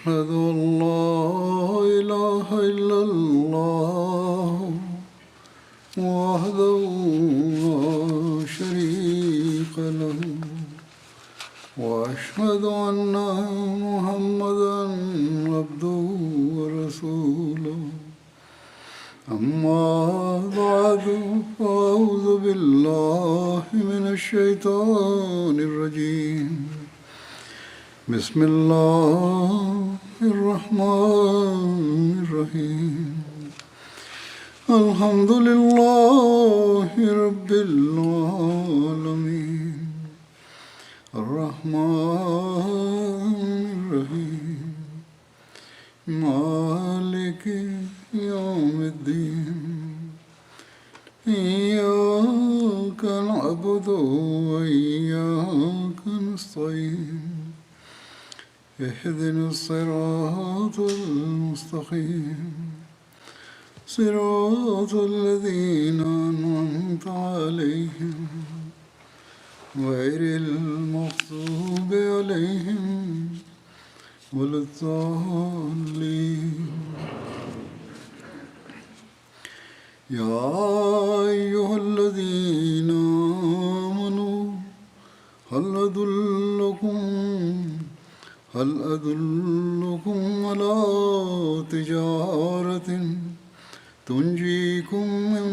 أشهد أن لا إله إلا الله وحده لا شريك له وأشهد أن محمدا عبده ورسوله أما بعد فأعوذ بالله من الشيطان الرجيم بسم الله الرحمن الرحيم الحمد لله رب العالمين الرحمن الرحيم مالك يوم الدين إياك نعبد وإياك نستعين اهدنا الصراط المستقيم صراط الذين أنعمت عليهم غير المغضوب عليهم ولا الضالين يا أيها الذين آمنوا هل أدلكم على تجارة تنجيكم من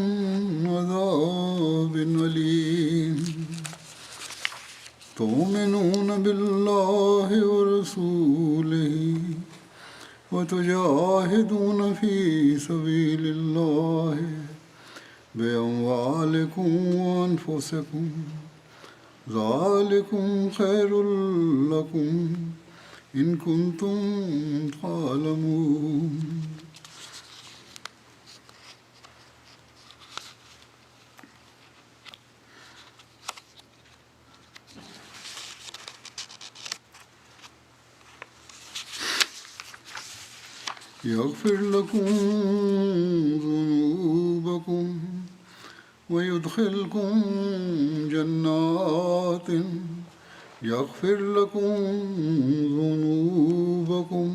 عذاب أليم تؤمنون بالله ورسوله وتجاهدون في سبيل الله بأموالكم وأنفسكم ذلكم خير لكم إن كنتم تعلمون يغفر لكم ذنوبكم ويدخلكم جنات يغفر لكم ذنوبكم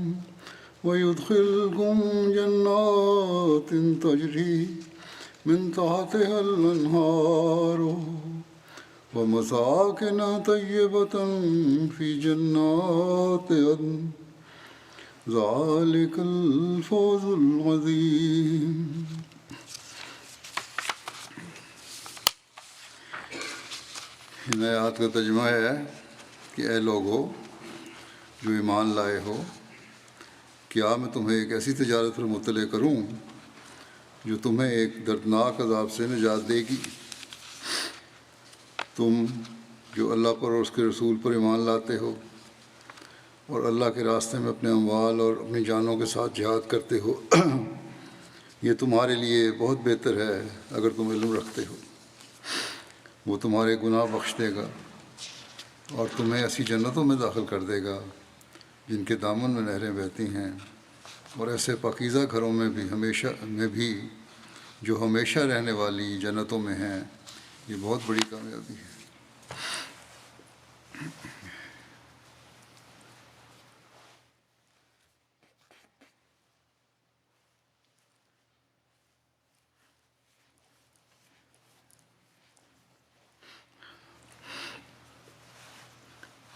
ويدخلكم جنات تجري من تحتها الأنهار ومساكن طيبة في جنات عدن ذلك الفوز العظيم ان آیات کا ترجمہ ہے کہ اے لوگو جو ایمان لائے ہو، کیا میں تمہیں ایک ایسی تجارت پر مطلع کروں جو تمہیں ایک دردناک عذاب سے نجات دے گی؟ تم جو اللہ پر اور اس کے رسول پر ایمان لاتے ہو اور اللہ کے راستے میں اپنے اموال اور اپنی جانوں کے ساتھ جہاد کرتے ہو، یہ تمہارے لیے بہت بہتر ہے اگر تم علم رکھتے ہو۔ وہ تمہارے گناہ بخش دے گا اور تمہیں ایسی جنتوں میں داخل کر دے گا جن کے دامن میں نہریں بہتی ہیں، اور ایسے پاکیزہ گھروں میں بھی جو ہمیشہ رہنے والی جنتوں میں ہیں۔ یہ بہت بڑی کامیابی ہے۔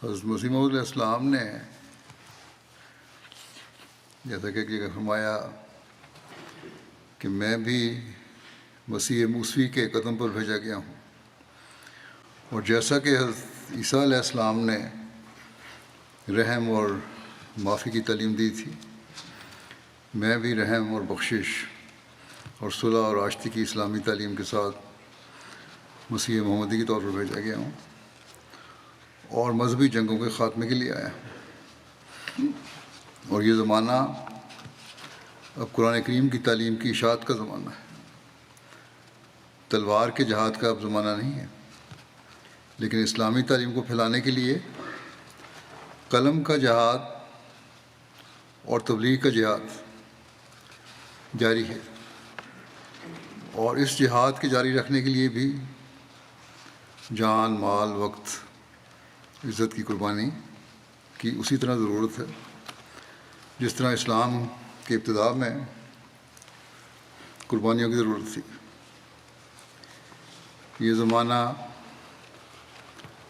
حضرت مسیح موعود علیہ السلام نے جیسا کہ فرمایا کہ میں بھی مسیح موسوی کے قدم پر بھیجا گیا ہوں، اور جیسا کہ حضرت عیسیٰ علیہ السلام نے رحم اور معافی کی تعلیم دی تھی، میں بھی رحم اور بخشش اور صلح اور آشتی کی اسلامی تعلیم کے ساتھ مسیح محمدی کے طور پر بھیجا گیا ہوں اور مذہبی جنگوں کے خاتمے کے لیے آیا ہوں۔ اور یہ زمانہ اب قرآن کریم کی تعلیم کی اشاعت کا زمانہ ہے۔ تلوار کے جہاد کا اب زمانہ نہیں ہے، لیکن اسلامی تعلیم کو پھیلانے کے لیے قلم کا جہاد اور تبلیغ کا جہاد جاری ہے، اور اس جہاد کے جاری رکھنے کے لیے بھی جان، مال، وقت، عزت کی قربانی کی اسی طرح ضرورت ہے جس طرح اسلام کی ابتدا میں قربانیوں کی ضرورت تھی، یہ زمانہ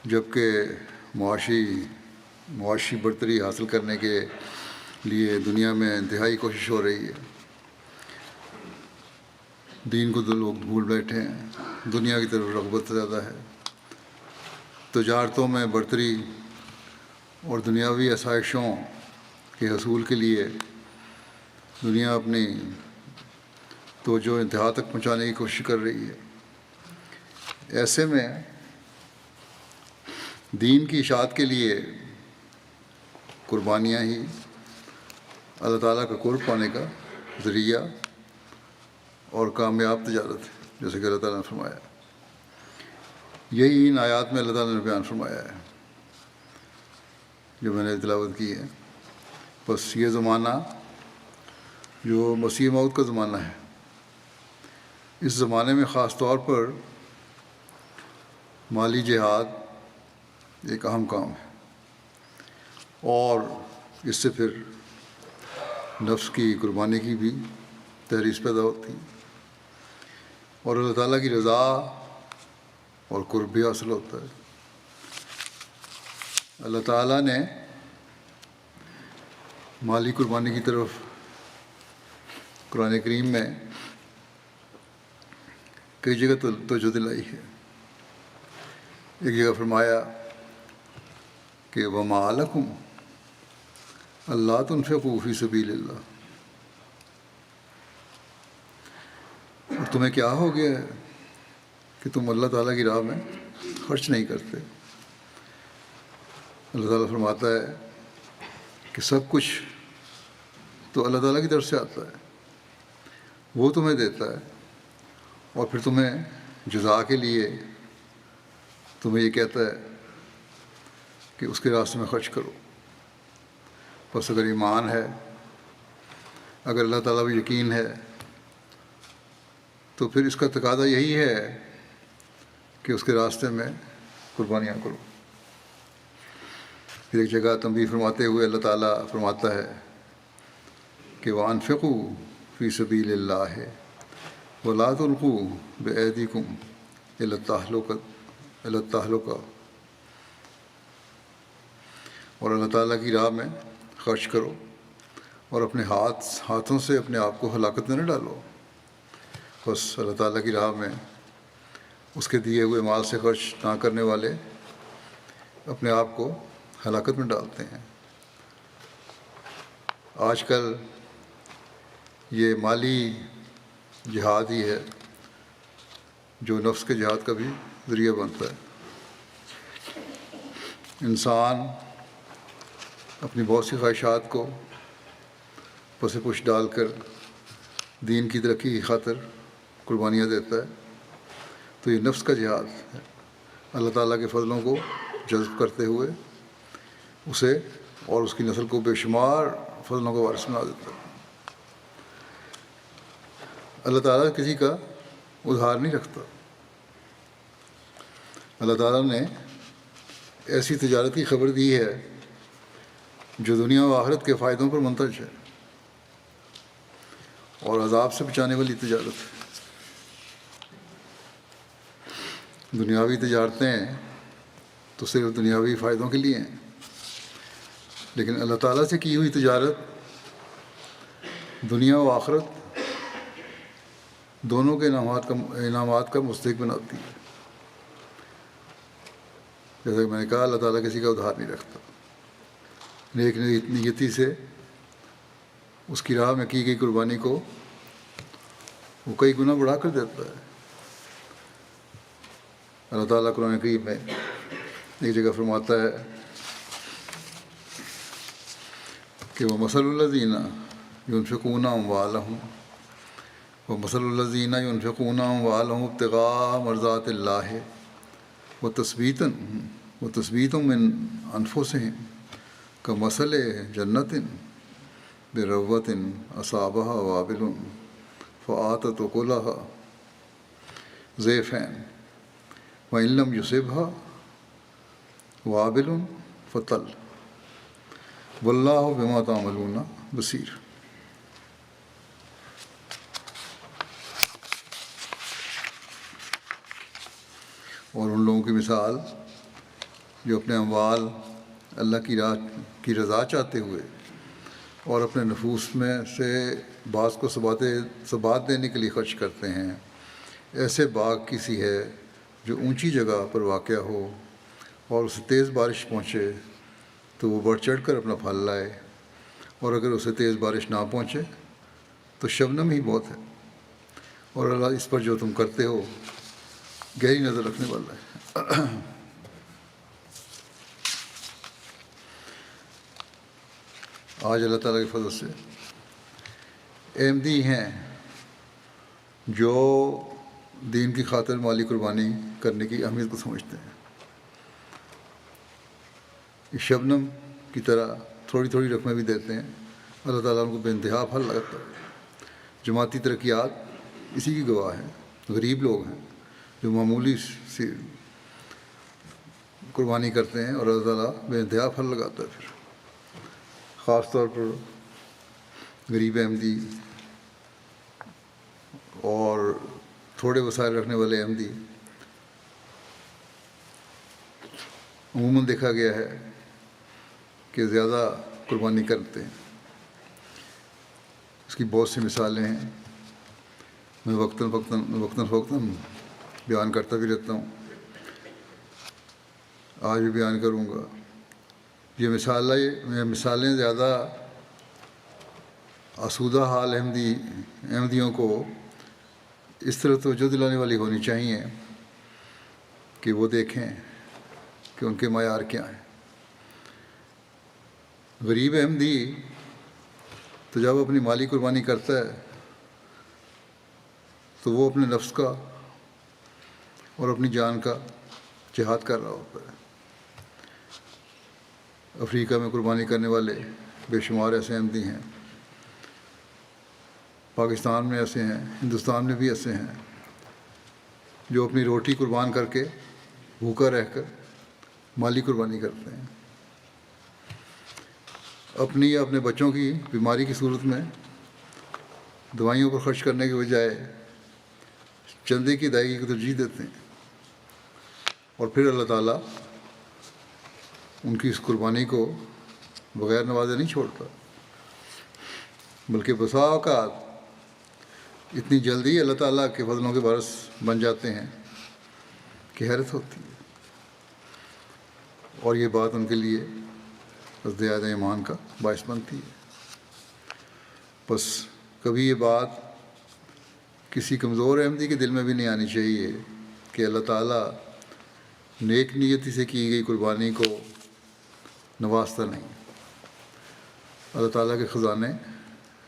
جب کہ معاشی برتری حاصل کرنے کے لیے دنیا میں انتہائی کوشش ہو رہی ہے، دین کو لوگ بھول بیٹھے ہیں، دنیا کی طرف رغبت زیادہ ہے، تجارتوں میں برتری اور دنیاوی آسائشوں کے حصول کے لیے دنیا اپنی توجہ انتہا تک پہنچانے کی کوشش کر رہی ہے۔ ایسے میں دین کی اشاعت کے لیے قربانیاں ہی اللہ تعالیٰ کا قرب پانے کا ذریعہ اور کامیاب تجارت ہے، جیسے کہ اللہ تعالیٰ نے فرمایا۔ یہی ان آیات میں اللہ تعالیٰ نے بیان فرمایا ہے جو میں نے تلاوت کی ہے۔ بس یہ زمانہ جو مسیح موعود کا زمانہ ہے، اس زمانے میں خاص طور پر مالی جہاد ایک اہم کام ہے، اور اس سے پھر نفس کی قربانی کی بھی تحریص پیدا ہوتی ہے، اور اللہ تعالیٰ کی رضا اور قرب بھی حاصل ہوتا ہے۔ اللہ تعالیٰ نے مالی قربانی کی طرف قرآن کریم میں کئی جگہ توجہ دلائی ہے۔ ایک جگہ فرمایا کہ وَمَا لَكُمْ أَلَّا تُنْفِقُوا فِي سَبِيلِ اللَّهِ، اور تمہیں کیا ہو گیا ہے کہ تم اللہ تعالیٰ کی راہ میں خرچ نہیں کرتے۔ اللہ تعالیٰ فرماتا ہے کہ سب کچھ تو اللہ تعالیٰ کی طرف سے آتا ہے، وہ تمہیں دیتا ہے، اور پھر تمہیں جزا کے لیے تمہیں یہ کہتا ہے کہ اس کے راستے میں خرچ کرو۔ بس اگر ایمان ہے، اگر اللہ تعالیٰ پہ یقین ہے، تو پھر اس کا تقاضا یہی ہے کہ اس کے راستے میں قربانیاں کرو۔ پھر ایک جگہ تنبیہ فرماتے ہوئے اللہ تعالیٰ فرماتا ہے کہ وَأَنفِقُوا فِي سَبِيلِ اللَّهِ وَلَا تُلْقُوا بِأَيْدِيكُمْ إِلَى التَّهْلُكَةِ، اور اللہ تعالیٰ کی راہ میں خرچ کرو اور اپنے ہاتھوں سے اپنے آپ کو ہلاکت میں نہ ڈالو۔ بس اللہ تعالیٰ کی راہ میں اس کے دیے ہوئے مال سے خرچ نہ کرنے والے اپنے آپ کو ہلاکت میں ڈالتے ہیں۔ آج کل یہ مالی جہاد ہی ہے جو نفس کے جہاد کا بھی ذریعہ بنتا ہے۔ انسان اپنی بہت سی خواہشات کو پس پش ڈال کر دین کی ترقی کی خاطر قربانیاں دیتا ہے، تو یہ نفس کا جہاد ہے۔ اللہ تعالیٰ کے فضلوں کو جذب کرتے ہوئے اسے اور اس کی نسل کو بے شمار فضلوں کا وارث بنا دیتا ہے۔ اللہ تعالیٰ کسی کا ادھار نہیں رکھتا۔ اللہ تعالیٰ نے ایسی تجارت کی خبر دی ہے جو دنیا و آخرت کے فائدوں پر منتج ہے اور عذاب سے بچانے والی تجارت ہے۔ دنیاوی تجارتیں تو صرف دنیاوی فائدوں کے لیے ہیں، لیکن اللہ تعالیٰ سے کی ہوئی تجارت دنیا و آخرت دونوں کے انعامات کا مستحق بناتی ہے۔ جیسا کہ میں نے کہا، اللہ تعالیٰ کسی کا ادھار نہیں رکھتا، نیک نیتی سے اس کی راہ میں کی گئی قربانی کو وہ کئی گنا بڑھا کر دیتا ہے۔ اللہ تعالیٰ قرآن کریم میں ایک جگہ فرماتا ہے کہ وَمَثَلُ الَّذِينَ يُنْفِقُونَ أَمْوَالَهُمْ ابْتِغَاءَ مَرْضَاتِ اللَّهِ وَتَثْبِيتًا مِنْ أَنفُسِهِمْ كَمَثَلِ جَنَّةٍ بِرَبْوَةٍ أَصَابَهَا وَابِلٌ فَآتَتْ أُكُلَهَا ضِعْفَيْنِ وَإِنْ لَمْ يُصِبْهَا وَابِلٌ فَطَلٌّ واللہ بما تعملون بصیر۔ اور ان لوگوں کی مثال جو اپنے اموال اللہ کی رضا چاہتے ہوئے اور اپنے نفوس میں سے بعض کو ثبات دینے کے لیے خرچ کرتے ہیں، ایسے باغ کی سی ہے جو اونچی جگہ پر واقع ہو اور اسے تیز بارش پہنچے تو وہ بڑھ چڑھ کر اپنا پھل لائے، اور اگر اسے تیز بارش نہ پہنچے تو شبنم ہی بہت ہے، اور اللہ اس پر جو تم کرتے ہو گہری نظر رکھنے والا ہے۔ آج اللہ تعالیٰ کے فضل سے احمدی ہیں جو دین کی خاطر مالی قربانی کرنے کی اہمیت کو سمجھتے ہیں۔ یہ شبنم کی طرح تھوڑی تھوڑی رقمیں بھی دیتے ہیں، اللہ تعالیٰ ان کو بے انتہا پھل لگتا ہے۔ جماعتی ترقیات اسی کی گواہ ہیں۔ غریب لوگ ہیں جو معمولی سی قربانی کرتے ہیں اور اللہ تعالیٰ بے انتہا پھل لگاتا ہے۔ پھر خاص طور پر غریب احمدی اور تھوڑے وسائل رکھنے والے احمدی عموماً دیکھا گیا ہے کہ زیادہ قربانی کرتے ہیں۔ اس کی بہت سی مثالیں ہیں، میں وقتاً فوقتاً بیان کرتا بھی رہتا ہوں، آج بھی بیان کروں گا۔ یہ مثالیں زیادہ آسودہ حال احمدیوں کو اس طرح توجہ دلانے والی ہونی چاہیے کہ وہ دیکھیں کہ ان کے معیار کیا ہیں۔ غریب احمدی تو جب اپنی مالی قربانی کرتا ہے تو وہ اپنے نفس کا اور اپنی جان کا جہاد کر رہا ہوتا ہے۔ افریقہ میں قربانی کرنے والے بے شمار ایسے احمدی ہیں، پاکستان میں ایسے ہیں، ہندوستان میں بھی ایسے ہیں جو اپنی روٹی قربان کر کے بھوکا رہ کر مالی قربانی کرتے ہیں۔ اپنی یا اپنے بچوں کی بیماری کی صورت میں دوائیوں پر خرچ کرنے کے بجائے چندے کی ادائیگی کو ترجیح دیتے ہیں، اور پھر اللہ تعالیٰ ان کی اس قربانی کو بغیر نوازے نہیں چھوڑتا، بلکہ بسا اوقات اتنی جلدی اللہ تعالیٰ کے فضلوں کے باعث بن جاتے ہیں کہ حیرت ہوتی ہے، اور یہ بات ان کے لیے ازدیاد ایمان کا باعث بنتی ہے۔ بس کبھی یہ بات کسی کمزور احمدی کے دل میں بھی نہیں آنی چاہیے کہ اللہ تعالیٰ نیک نیتی سے کی گئی قربانی کو نوازتا نہیں۔ اللہ تعالیٰ کے خزانے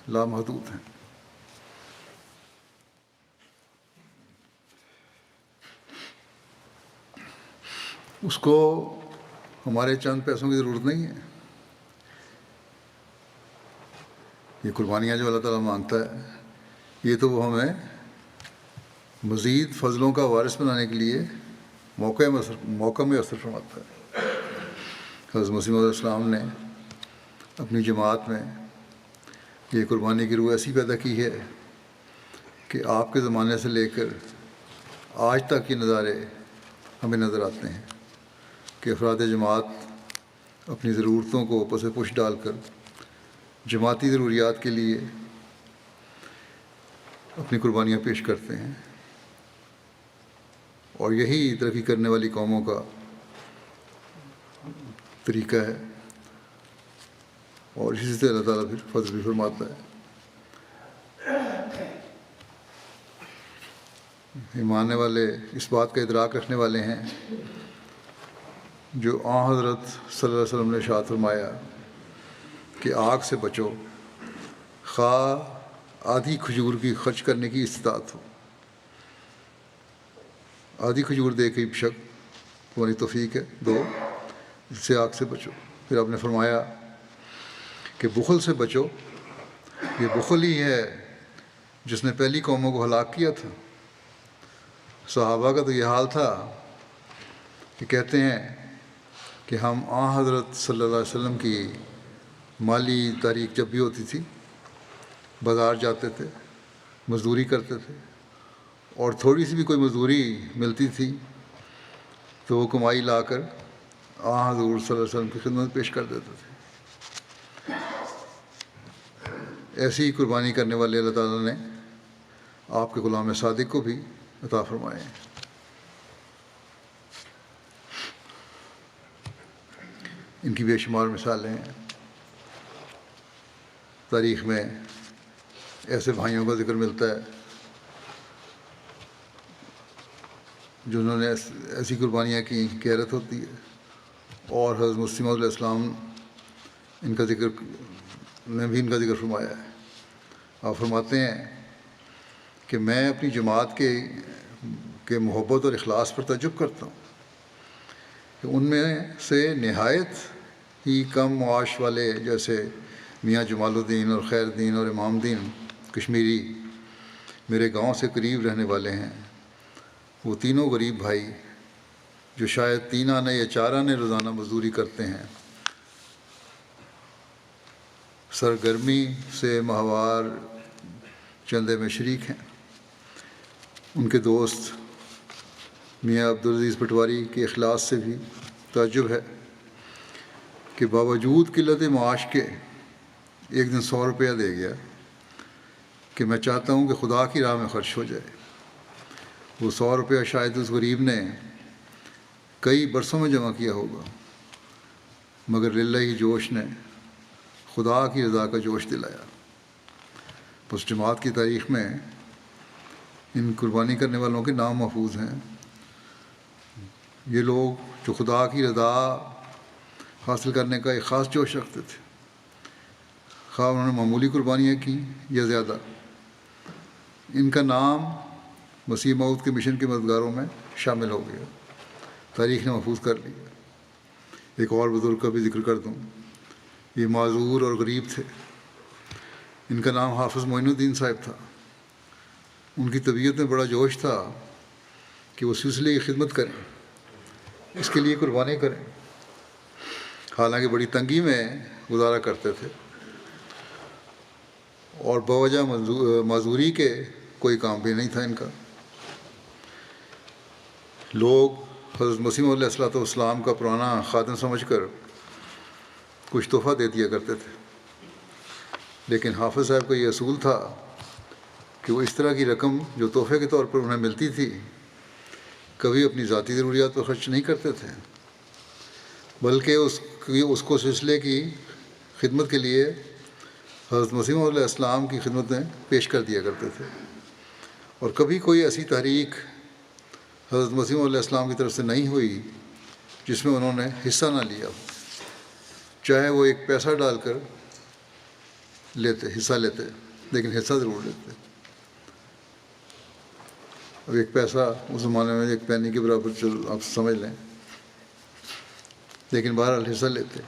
لامحدود ہیں۔ اس کو ہمارے چند پیسوں کی ضرورت نہیں ہے۔ یہ قربانیاں جو اللہ تعالیٰ مانگتا ہے، یہ تو وہ ہمیں مزید فضلوں کا وارث بنانے کے لیے موقع میں اثر فرماتا ہے۔ حضرت مسیح علیہ السلام نے اپنی جماعت میں یہ قربانی کی روح ایسی پیدا کی ہے کہ آپ کے زمانے سے لے کر آج تک یہ نظارے ہمیں نظر آتے ہیں کہ افراد جماعت اپنی ضرورتوں کو پس پش ڈال کر جماعتی ضروریات کے لیے اپنی قربانیاں پیش کرتے ہیں، اور یہی ترقی کرنے والی قوموں کا طریقہ ہے، اور اسی سے اللہ تعالیٰ پھر فضل بھی فرماتا ہے۔ ایمان والے اس بات کا ادراک رکھنے والے ہیں جو حضرت صلی اللہ علیہ وسلم نے ارشاد فرمایا کہ آگ سے بچو، خواہ آدھی کھجور کی خرچ کرنے کی استطاعت ہو۔ آدھی کھجور دے کے شک تمہاری توفیق ہے، دو، اس سے آگ سے بچو۔ پھر آپ نے فرمایا کہ بخل سے بچو، یہ بخل ہی ہے جس نے پہلی قوموں کو ہلاک کیا تھا۔ صحابہ کا تو یہ حال تھا کہ کہتے ہیں کہ ہم حضرت صلی اللہ علیہ وسلم کی مالی تاریخ جب بھی ہوتی تھی بازار جاتے تھے، مزدوری کرتے تھے، اور تھوڑی سی بھی کوئی مزدوری ملتی تھی تو وہ کمائی لا کر حضور صلی اللہ علیہ وسلم کی خدمت پیش کر دیتے تھے۔ ایسی ہی قربانی کرنے والے اللہ تعالیٰ نے آپ کے غلام صادق کو بھی عطا فرمائے ہیں۔ ان کی بے شمار مثالیں ہیں۔ تاریخ میں ایسے بھائیوں کا ذکر ملتا ہے جنہوں نے ایسی قربانیاں کی کہ حیرت ہوتی ہے، اور حضرت مسلم علیہ السلام ان کا ذکر نے بھی ان کا ذکر فرمایا ہے۔ آپ فرماتے ہیں کہ میں اپنی جماعت کے محبت اور اخلاص پر تعجب کرتا ہوں کہ ان میں سے نہایت ہی کم معاش والے جیسے میاں جمال الدین اور خیر الدین اور امام الدین کشمیری میرے گاؤں سے قریب رہنے والے ہیں۔ وہ تینوں غریب بھائی جو شاید 3 آنے یا 4 آنے روزانہ مزدوری کرتے ہیں، سرگرمی سے ماہوار چندے میں شریک ہیں۔ ان کے دوست میاں عبدالعزیز پٹواری کے اخلاص سے بھی تعجب ہے کہ باوجود قلت معاش کے ایک دن 100 روپیہ دے گیا کہ میں چاہتا ہوں کہ خدا کی راہ میں خرچ ہو جائے۔ وہ 100 روپیہ شاید اس غریب نے کئی برسوں میں جمع کیا ہوگا، مگر للہ جوش نے خدا کی رضا کا جوش دلایا۔ بس جماعت کی تاریخ میں ان قربانی کرنے والوں کے نام محفوظ ہیں۔ یہ لوگ جو خدا کی رضا حاصل کرنے کا ایک خاص جوش رکھتے تھے، خواہ انہوں نے معمولی قربانیاں کی یا زیادہ، ان کا نام مسیح موعود کے مشن کے مددگاروں میں شامل ہو گیا، تاریخ نے محفوظ کر لیا۔ ایک اور بزرگ کا بھی ذکر کر دوں، یہ معذور اور غریب تھے۔ ان کا نام حافظ معین الدین صاحب تھا۔ ان کی طبیعت میں بڑا جوش تھا کہ وہ سلسلے کی خدمت کریں، اس کے لیے قربانی کریں، حالانکہ بڑی تنگی میں گزارا کرتے تھے اور بوجہ معذوری کے کوئی کام بھی نہیں تھا ان کا۔ لوگ حضرت مسیح علیہ السلام کا پرانا خادم سمجھ کر کچھ تحفہ دے دیا کرتے تھے، لیکن حافظ صاحب کا یہ اصول تھا کہ وہ اس طرح کی رقم جو تحفے کے طور پر انہیں ملتی تھی کبھی اپنی ذاتی ضروریات پر خرچ نہیں کرتے تھے، بلکہ اس کو سلسلے کی خدمت کے لیے حضرت مسیح علیہ السلام کی خدمت میں پیش کر دیا کرتے تھے۔ اور کبھی کوئی ایسی تحریک حضرت مسیح علیہ السلام کی طرف سے نہیں ہوئی جس میں انہوں نے حصہ نہ لیا، چاہے وہ ایک پیسہ ڈال کر حصہ لیتے، لیکن حصہ ضرور لیتے۔ اب ایک پیسہ اس زمانے میں ایک پینی کے برابر آپ سمجھ لیں، لیکن بہرحال حصہ لیتے۔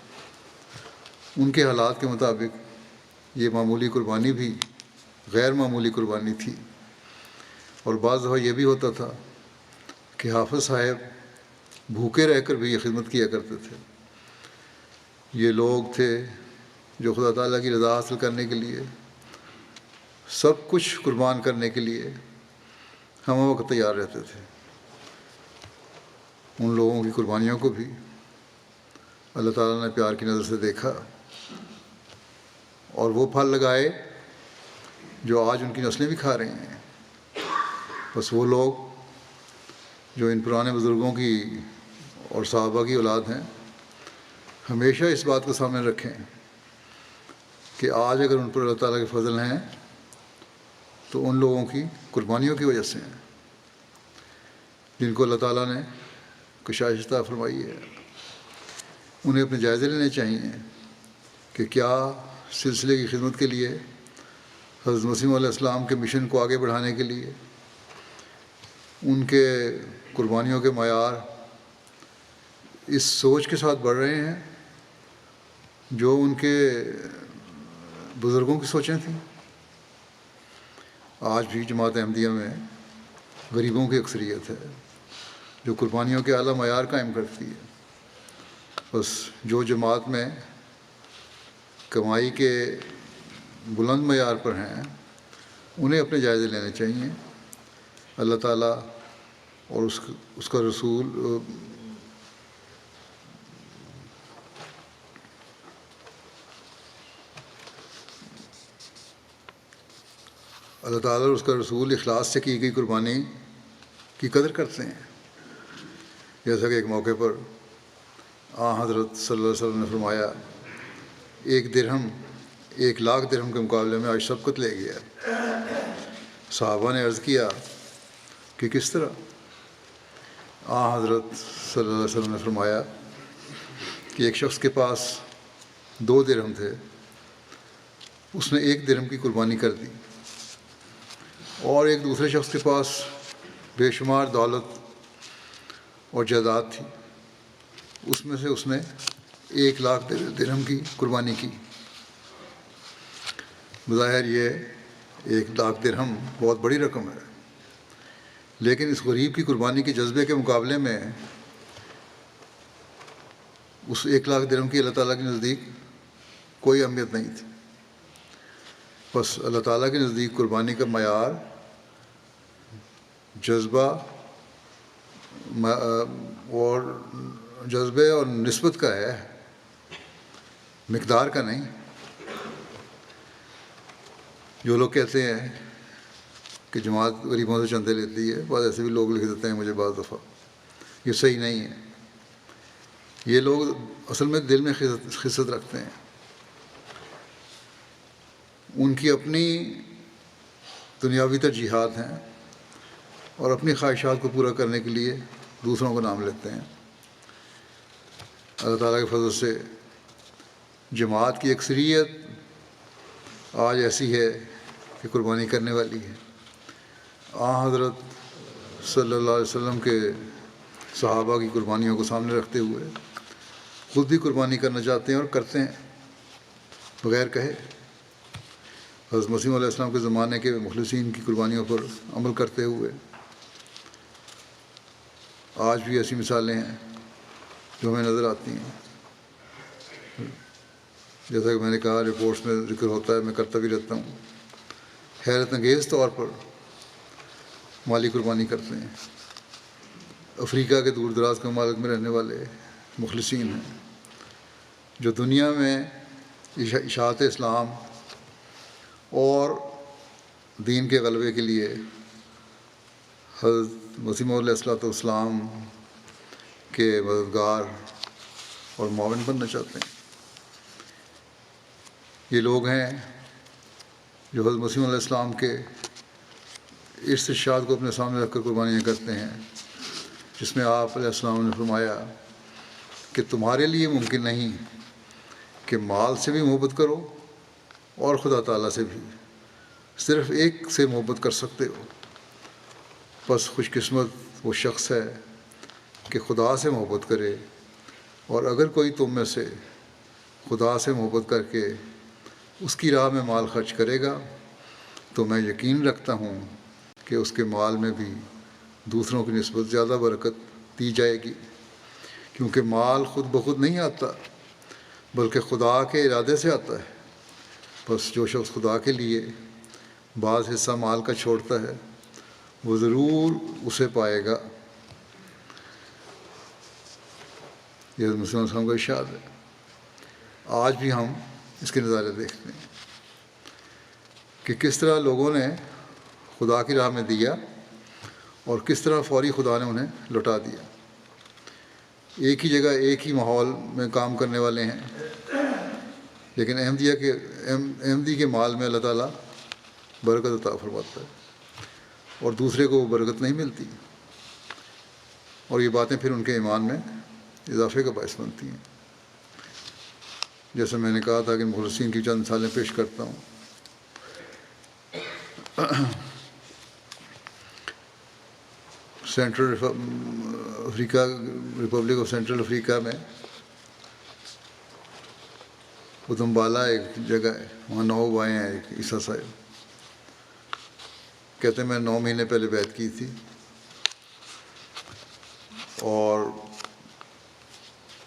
ان کے حالات کے مطابق یہ معمولی قربانی بھی غیر معمولی قربانی تھی، اور بعض دفعہ یہ بھی ہوتا تھا کہ حافظ صاحب بھوکے رہ کر بھی یہ خدمت کیا کرتے تھے۔ یہ لوگ تھے جو خدا تعالیٰ کی رضا حاصل کرنے کے لیے سب کچھ قربان کرنے کے لیے ہم وقت تیار رہتے تھے۔ ان لوگوں کی قربانیوں کو بھی اللہ تعالیٰ نے پیار کی نظر سے دیکھا اور وہ پھل لگائے جو آج ان کی نسلیں بھی کھا رہی ہیں۔ بس وہ لوگ جو ان پرانے بزرگوں کی اور صحابہ کی اولاد ہیں ہمیشہ اس بات کو سامنے رکھیں کہ آج اگر ان پر اللہ تعالیٰ کے فضل ہیں تو ان لوگوں کی قربانیوں کی وجہ سے ہیں جن کو اللہ تعالیٰ نے کشائش عطا فرمائی ہے۔ انہیں اپنے جائزے لینے چاہیے کہ کیا سلسلے کی خدمت کے لیے حضرت مسیح علیہ السلام کے مشن کو آگے بڑھانے کے لیے ان کے قربانیوں کے معیار اس سوچ کے ساتھ بڑھ رہے ہیں جو ان کے بزرگوں کی سوچیں تھیں۔ آج بھی جماعت احمدیہ میں غریبوں کی اکثریت ہے جو قربانیوں کے اعلیٰ معیار قائم کرتی ہے۔ بس جو جماعت میں کمائی کے بلند معیار پر ہیں انہیں اپنے جائزے لینے چاہیے. اللہ تعالیٰ اور اس کا رسول اللہ تعالیٰ اور اس کا رسول اخلاص سے کی گئی قربانی کی قدر کرتے ہیں. جیسا کہ ایک موقع پر حضرت صلی اللہ علیہ وسلم نے فرمایا 1 درہم 1,00,000 درہم کے مقابلے میں آج سبقت لے گیا. صحابہ نے عرض کیا کہ کس طرح؟ حضرت صلی اللہ علیہ وسلم نے فرمایا کہ ایک شخص کے پاس 2 درہم تھے، اس نے 1 درہم کی قربانی کر دی، اور ایک دوسرے شخص کے پاس بے شمار دولت اور جائیداد تھی، اس میں سے اس نے 1,00,000 درہم کی قربانی کی. بظاہر یہ 1,00,000 درہم بہت بڑی رقم ہے، لیکن اس غریب کی قربانی کے جذبے کے مقابلے میں اس 1,00,000 درہم کی اللہ تعالیٰ کے نزدیک کوئی اہمیت نہیں تھی. بس اللہ تعالیٰ کے نزدیک قربانی کا معیار جذبے اور نسبت کا ہے، مقدار کا نہیں. جو لوگ کہتے ہیں کہ جماعت غریبوں سے چندے لیتی ہے، بعض ایسے بھی لوگ لکھ دیتے ہیں مجھے بعض دفعہ، یہ صحیح نہیں ہے. یہ لوگ اصل میں دل میں خست رکھتے ہیں، ان کی اپنی دنیاوی ترجیحات ہیں اور اپنی خواہشات کو پورا کرنے کے لیے دوسروں کا نام لیتے ہیں. اللہ تعالیٰ کے فضل سے جماعت کی اکثریت آج ایسی ہے کہ قربانی کرنے والی ہے. حضرت صلی اللہ علیہ وسلم کے صحابہ کی قربانیوں کو سامنے رکھتے ہوئے خود بھی قربانی کرنا چاہتے ہیں اور کرتے ہیں بغیر کہے. حضرت مسیح علیہ السلام کے زمانے کے مخلصین کی قربانیوں پر عمل کرتے ہوئے آج بھی ایسی مثالیں ہیں جو ہمیں نظر آتی ہیں. جیسا کہ میں نے کہا رپورٹس میں ذکر ہوتا ہے، میں کرتا بھی رہتا ہوں، حیرت انگیز طور پر مالی قربانی کرتے ہیں. افریقہ کے دور دراز کے ممالک میں رہنے والے مخلصین ہیں جو دنیا میں اشاعت اسلام اور دین کے غلبے کے لیے حضرت مسیح علیہ السلام کے مددگار اور معاون بننا چاہتے ہیں. یہ لوگ ہیں جو حضرت مسیح علیہ السلام کے ارشاد کو اپنے سامنے رکھ کر قربانیاں کرتے ہیں، جس میں آپ علیہ السلام نے فرمایا کہ تمہارے لیے ممکن نہیں کہ مال سے بھی محبت کرو اور خدا تعالیٰ سے بھی، صرف ایک سے محبت کر سکتے ہو. بس خوش قسمت وہ شخص ہے کہ خدا سے محبت کرے، اور اگر کوئی تم میں سے خدا سے محبت کر کے اس کی راہ میں مال خرچ کرے گا تو میں یقین رکھتا ہوں کہ اس کے مال میں بھی دوسروں کی نسبت زیادہ برکت دی جائے گی، کیونکہ مال خود بخود نہیں آتا بلکہ خدا کے ارادے سے آتا ہے. بس جو شخص خدا کے لیے بعض حصہ مال کا چھوڑتا ہے وہ ضرور اسے پائے گا. یہ مسلم صلی اللہ علیہ وسلم کا ارشاد ہے. آج بھی ہم اس کے نظارے دیکھتے ہیں کہ کس طرح لوگوں نے خدا کی راہ میں دیا اور کس طرح فوری خدا نے انہیں لوٹا دیا. ایک ہی جگہ ایک ہی ماحول میں کام کرنے والے ہیں، لیکن احمدی کے مال میں اللہ تعالیٰ برکت عطا فرماتا ہے اور دوسرے کو وہ برکت نہیں ملتی، اور یہ باتیں پھر ان کے ایمان میں اضافے کا باعث بنتی ہیں. جیسے میں نے کہا تھا کہ مخلصین کی چند مثالیں پیش کرتا ہوں. سینٹرل افریقہ ریپبلک آف سینٹرل افریقہ میں ادمبالا ایک جگہ ہے، وہاں 9 بھائی ہیں. ایک عیسیٰ صاحب کہتے ہیں میں 9 مہینے پہلے بیعت کی تھی اور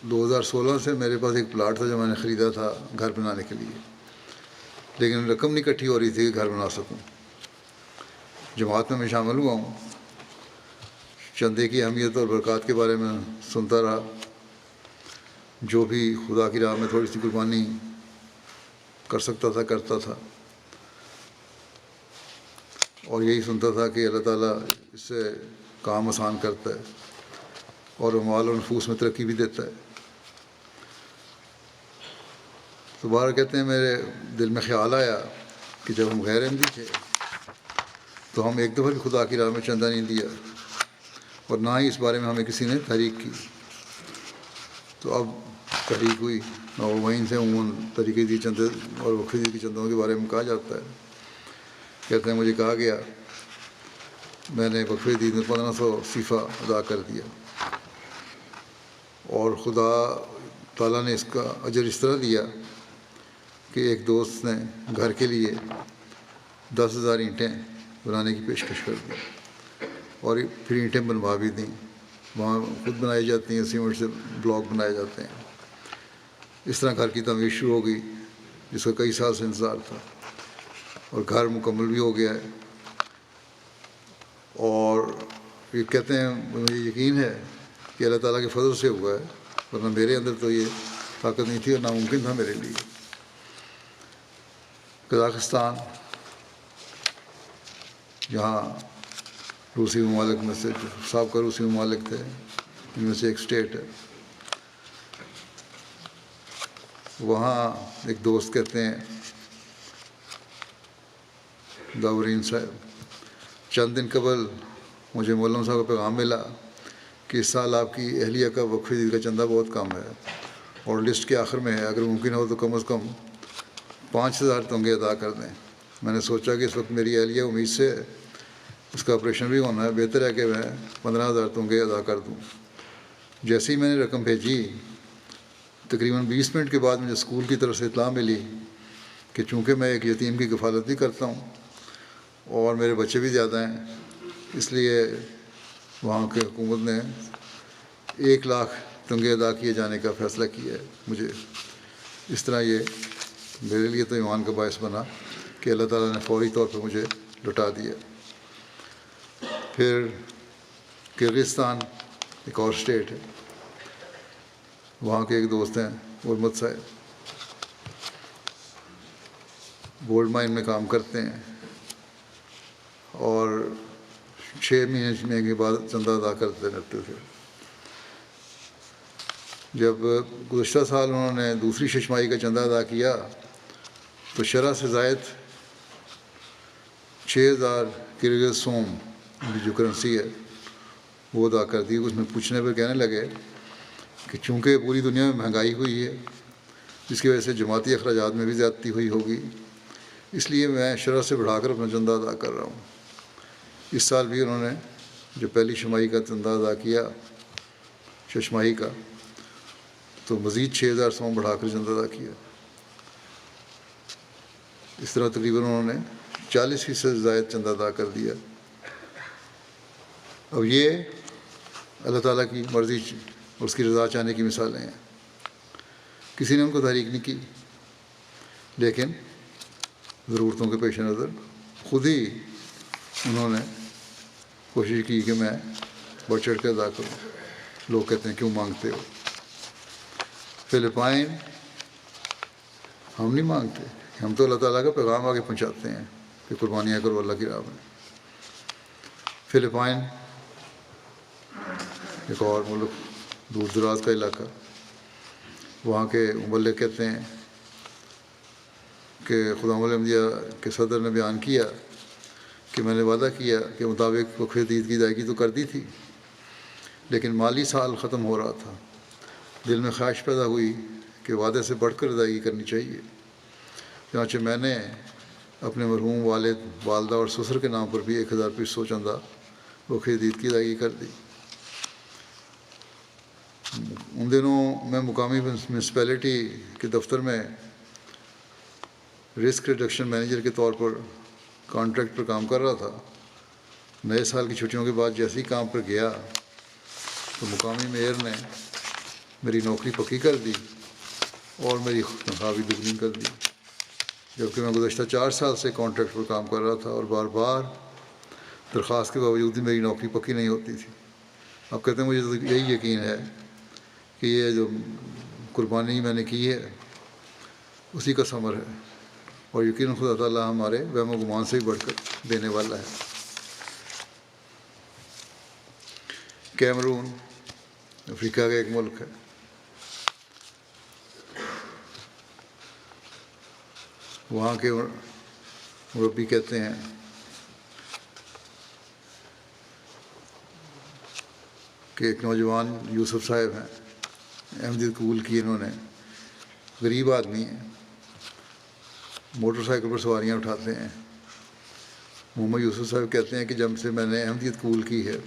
2016 سے میرے پاس ایک پلاٹ تھا جو میں نے خریدا تھا گھر بنانے کے لیے، لیکن رقم نہیں اکٹھی ہو رہی تھی کہ گھر بنا سکوں۔ جماعت میں شامل ہوا ہوں، چندے کی اہمیت اور برکات کے بارے میں سنتا رہا، جو بھی خدا کی راہ میں تھوڑی سی قربانی کر سکتا تھا کرتا تھا، اور یہی سنتا تھا کہ اللہ تعالیٰ اس سے کام آسان کرتا ہے اور اموال و نفوس میں ترقی بھی دیتا ہے۔ تو بہر کہتے ہیں میرے دل میں خیال آیا کہ جب ہم غیر احمدی تھے تو ہم ایک دفعہ بھی خدا کی راہ میں چندہ نہیں دیا، اور نہ ہی اس بارے میں ہمیں کسی نے تحریک کی۔ تو اب تحریک ہوئی، اور وہیں سے عموماً طریقے دی چندے اور وقفے دی چندوں کے بارے میں کہا جاتا ہے۔ کہتے ہیں مجھے کہا گیا، میں نے وقفے دید میں 1500 صیفہ ادا کر دیا، اور خدا تعالیٰ نے اس کا اجر اس طرح دیا کہ ایک دوست نے گھر کے لیے 10,000 اینٹیں بنانے کی پیشکش کر دی، اور پھر اینٹیں بنوا بھی دیں، وہاں خود بنائی جاتی ہیں، سیمنٹ سے بلاک بنائے جاتے ہیں۔ اس طرح گھر کی تعمیر شروع ہو گئی، جس کا کئی سال سے انتظار تھا، اور گھر مکمل بھی ہو گیا ہے۔ اور یہ کہتے ہیں مجھے یقین ہے کہ اللہ تعالیٰ کے فضل سے ہوا ہے، ورنہ میرے اندر تو یہ طاقت نہیں تھی اور ناممکن تھا میرے لیے۔ قزاقستان، جہاں روسی ممالک میں سے سابقہ روسی ممالک تھے، ان میں سے ایک اسٹیٹ ہے، وہاں ایک دوست کہتے ہیں داورین صاحب، چند دن قبل مجھے مولم صاحب کا پیغام ملا کہ اس سال آپ کی اہلیہ کا وقف عید کا چندہ بہت کم ہے، اور لسٹ کے آخر میں ہے، اگر ممکن ہو تو کم از کم 5,000 تنگے ادا کر دیں۔ میں نے سوچا کہ اس وقت میری اہلیہ امید سے اس کا آپریشن بھی ہونا ہے، بہتر ہے کہ میں 15,000 تنگے ادا کر دوں۔ جیسے ہی میں نے رقم بھیجی، تقریباً 20 منٹ کے بعد مجھے اسکول کی طرف سے اطلاع ملی کہ چونکہ میں ایک یتیم کی کفالت بھی کرتا ہوں اور میرے بچے بھی زیادہ ہیں، اس لیے وہاں کی حکومت نے 1 لاکھ تنگے ادا کیے جانے کا فیصلہ کیا ہے مجھے۔ اس طرح یہ میرے لیے تو ایمان کا باعث بنا کہ اللہ تعالیٰ نے فوری طور پر مجھے لوٹا دیا۔ پھر کرغزستان ایک اور اسٹیٹ ہے، وہاں کے ایک دوست ہیں ارمت صاحب، گولڈ مائن میں کام کرتے ہیں، اور 6 مہینے کے بعد چندہ ادا کرتے رہتے تھے۔ جب گزشتہ سال انہوں نے دوسری ششماہی کا چندہ ادا کیا تو شرح سے زائد 6,000 کرغز سوم جو کرنسی ہے وہ ادا کر دی۔ اس میں پوچھنے پر کہنے لگے کہ چونکہ پوری دنیا میں مہنگائی ہوئی ہے، جس کی وجہ سے جماعتی اخراجات میں بھی زیادتی ہوئی ہوگی، اس لیے میں شرح سے بڑھا کر اپنا چندہ ادا کر رہا ہوں۔ اس سال بھی انہوں نے جو پہلی شماہی کا چندہ ادا کیا، ششماہی کا، تو مزید 6,000 سوم بڑھا کر چندہ ادا کیا۔ اس طرح تقریباً انہوں نے 40% زائد چندہ ادا کر دیا۔ اب یہ اللہ تعالیٰ کی مرضی اور اس کی رضا چاہنے کی مثالیں ہیں۔ کسی نے ان کو تحریک نہیں کی، لیکن ضرورتوں کے پیش نظر خود ہی انہوں نے کوشش کی کہ میں بڑھ چڑھ کے ادا کروں۔ لوگ کہتے ہیں کیوں مانگتے ہو؟ فلپائن ہم نہیں مانگتے، ہم تو اللہ تعالیٰ کا پیغام آگے پہنچاتے ہیں کہ قربانیاں کرو اللہ کی راہ میں۔ فلپائن ایک اور ملک، دور دراز کا علاقہ، وہاں کے مبلغ کہتے ہیں کہ خدام الانبیاء کے صدر نے بیان کیا کہ میں نے وعدہ کیا کہ مطابق وقف عید کی ادائیگی تو کر دی تھی، لیکن مالی سال ختم ہو رہا تھا، دل میں خواہش پیدا ہوئی کہ وعدے سے بڑھ کر ادائیگی کرنی چاہیے۔ چنانچہ میں نے اپنے مرحوم والد، والدہ اور سسر کے نام پر بھی 1,500 چندہ وقف عید کی ادائیگی کر دی۔ ان دنوں میں مقامی میونسپیلٹی کے دفتر میں رسک ریڈکشن مینیجر کے طور پر کانٹریکٹ پر کام کر رہا تھا۔ نئے سال کی چھٹیوں کے بعد جیسے ہی کام پر گیا تو مقامی میئر نے میری نوکری پکی کر دی اور میری تنخواہ بھی دگنی کر دی، جبکہ میں گزشتہ 4 سال سے کانٹریکٹ پر کام کر رہا تھا اور بار بار درخواست کے باوجود بھی میری نوکری پکی نہیں ہوتی تھی۔ اب کہتے ہیں مجھے تو یہی یقین ہے کہ یہ جو قربانی میں نے کی ہے اسی کا ثمر ہے، اور یقیناً خدا تعالیٰ ہمارے وہم و گمان سے ہی بڑھ کر دینے والا ہے۔ کیمرون افریقہ کا ایک ملک ہے۔ وہاں کے مربی کہتے ہیں کہ ایک نوجوان یوسف صاحب ہیں، احمدیت قبول کی انہوں نے، غریب آدمی ہیں، موٹر سائیکل پر سواریاں اٹھاتے ہیں۔ محمد یوسف صاحب کہتے ہیں کہ جب سے میں نے احمدیت قبول کی ہے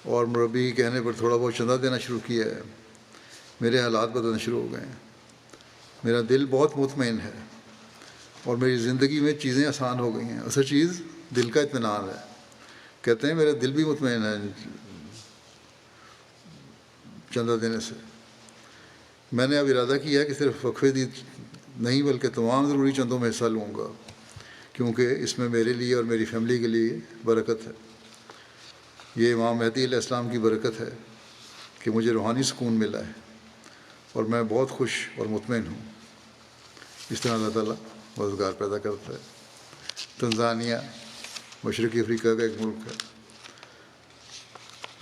اور مربی کے کہنے پر تھوڑا بہت چندہ دینا شروع کیا ہے، میرے حالات بدلنا شروع ہو گئے ہیں۔ میرا دل بہت مطمئن ہے اور میری زندگی میں چیزیں آسان ہو گئی ہیں۔ اصل چیز دل کا اطمینان ہے۔ کہتے ہیں میرا دل بھی مطمئن ہے چندہ دینے سے۔ میں نے اب ارادہ کیا ہے کہ صرف وقفے دید نہیں بلکہ تمام ضروری چندوں میں حصہ لوں گا، کیونکہ اس میں میرے لیے اور میری فیملی کے لیے برکت ہے۔ یہ امام مہدی علیہ السلام کی برکت ہے کہ مجھے روحانی سکون ملا ہے اور میں بہت خوش اور مطمئن ہوں۔ اس طرح اللہ تعالیٰ روزگار پیدا کرتا ہے۔ تنزانیہ مشرقی افریقہ کا ایک ملک ہے۔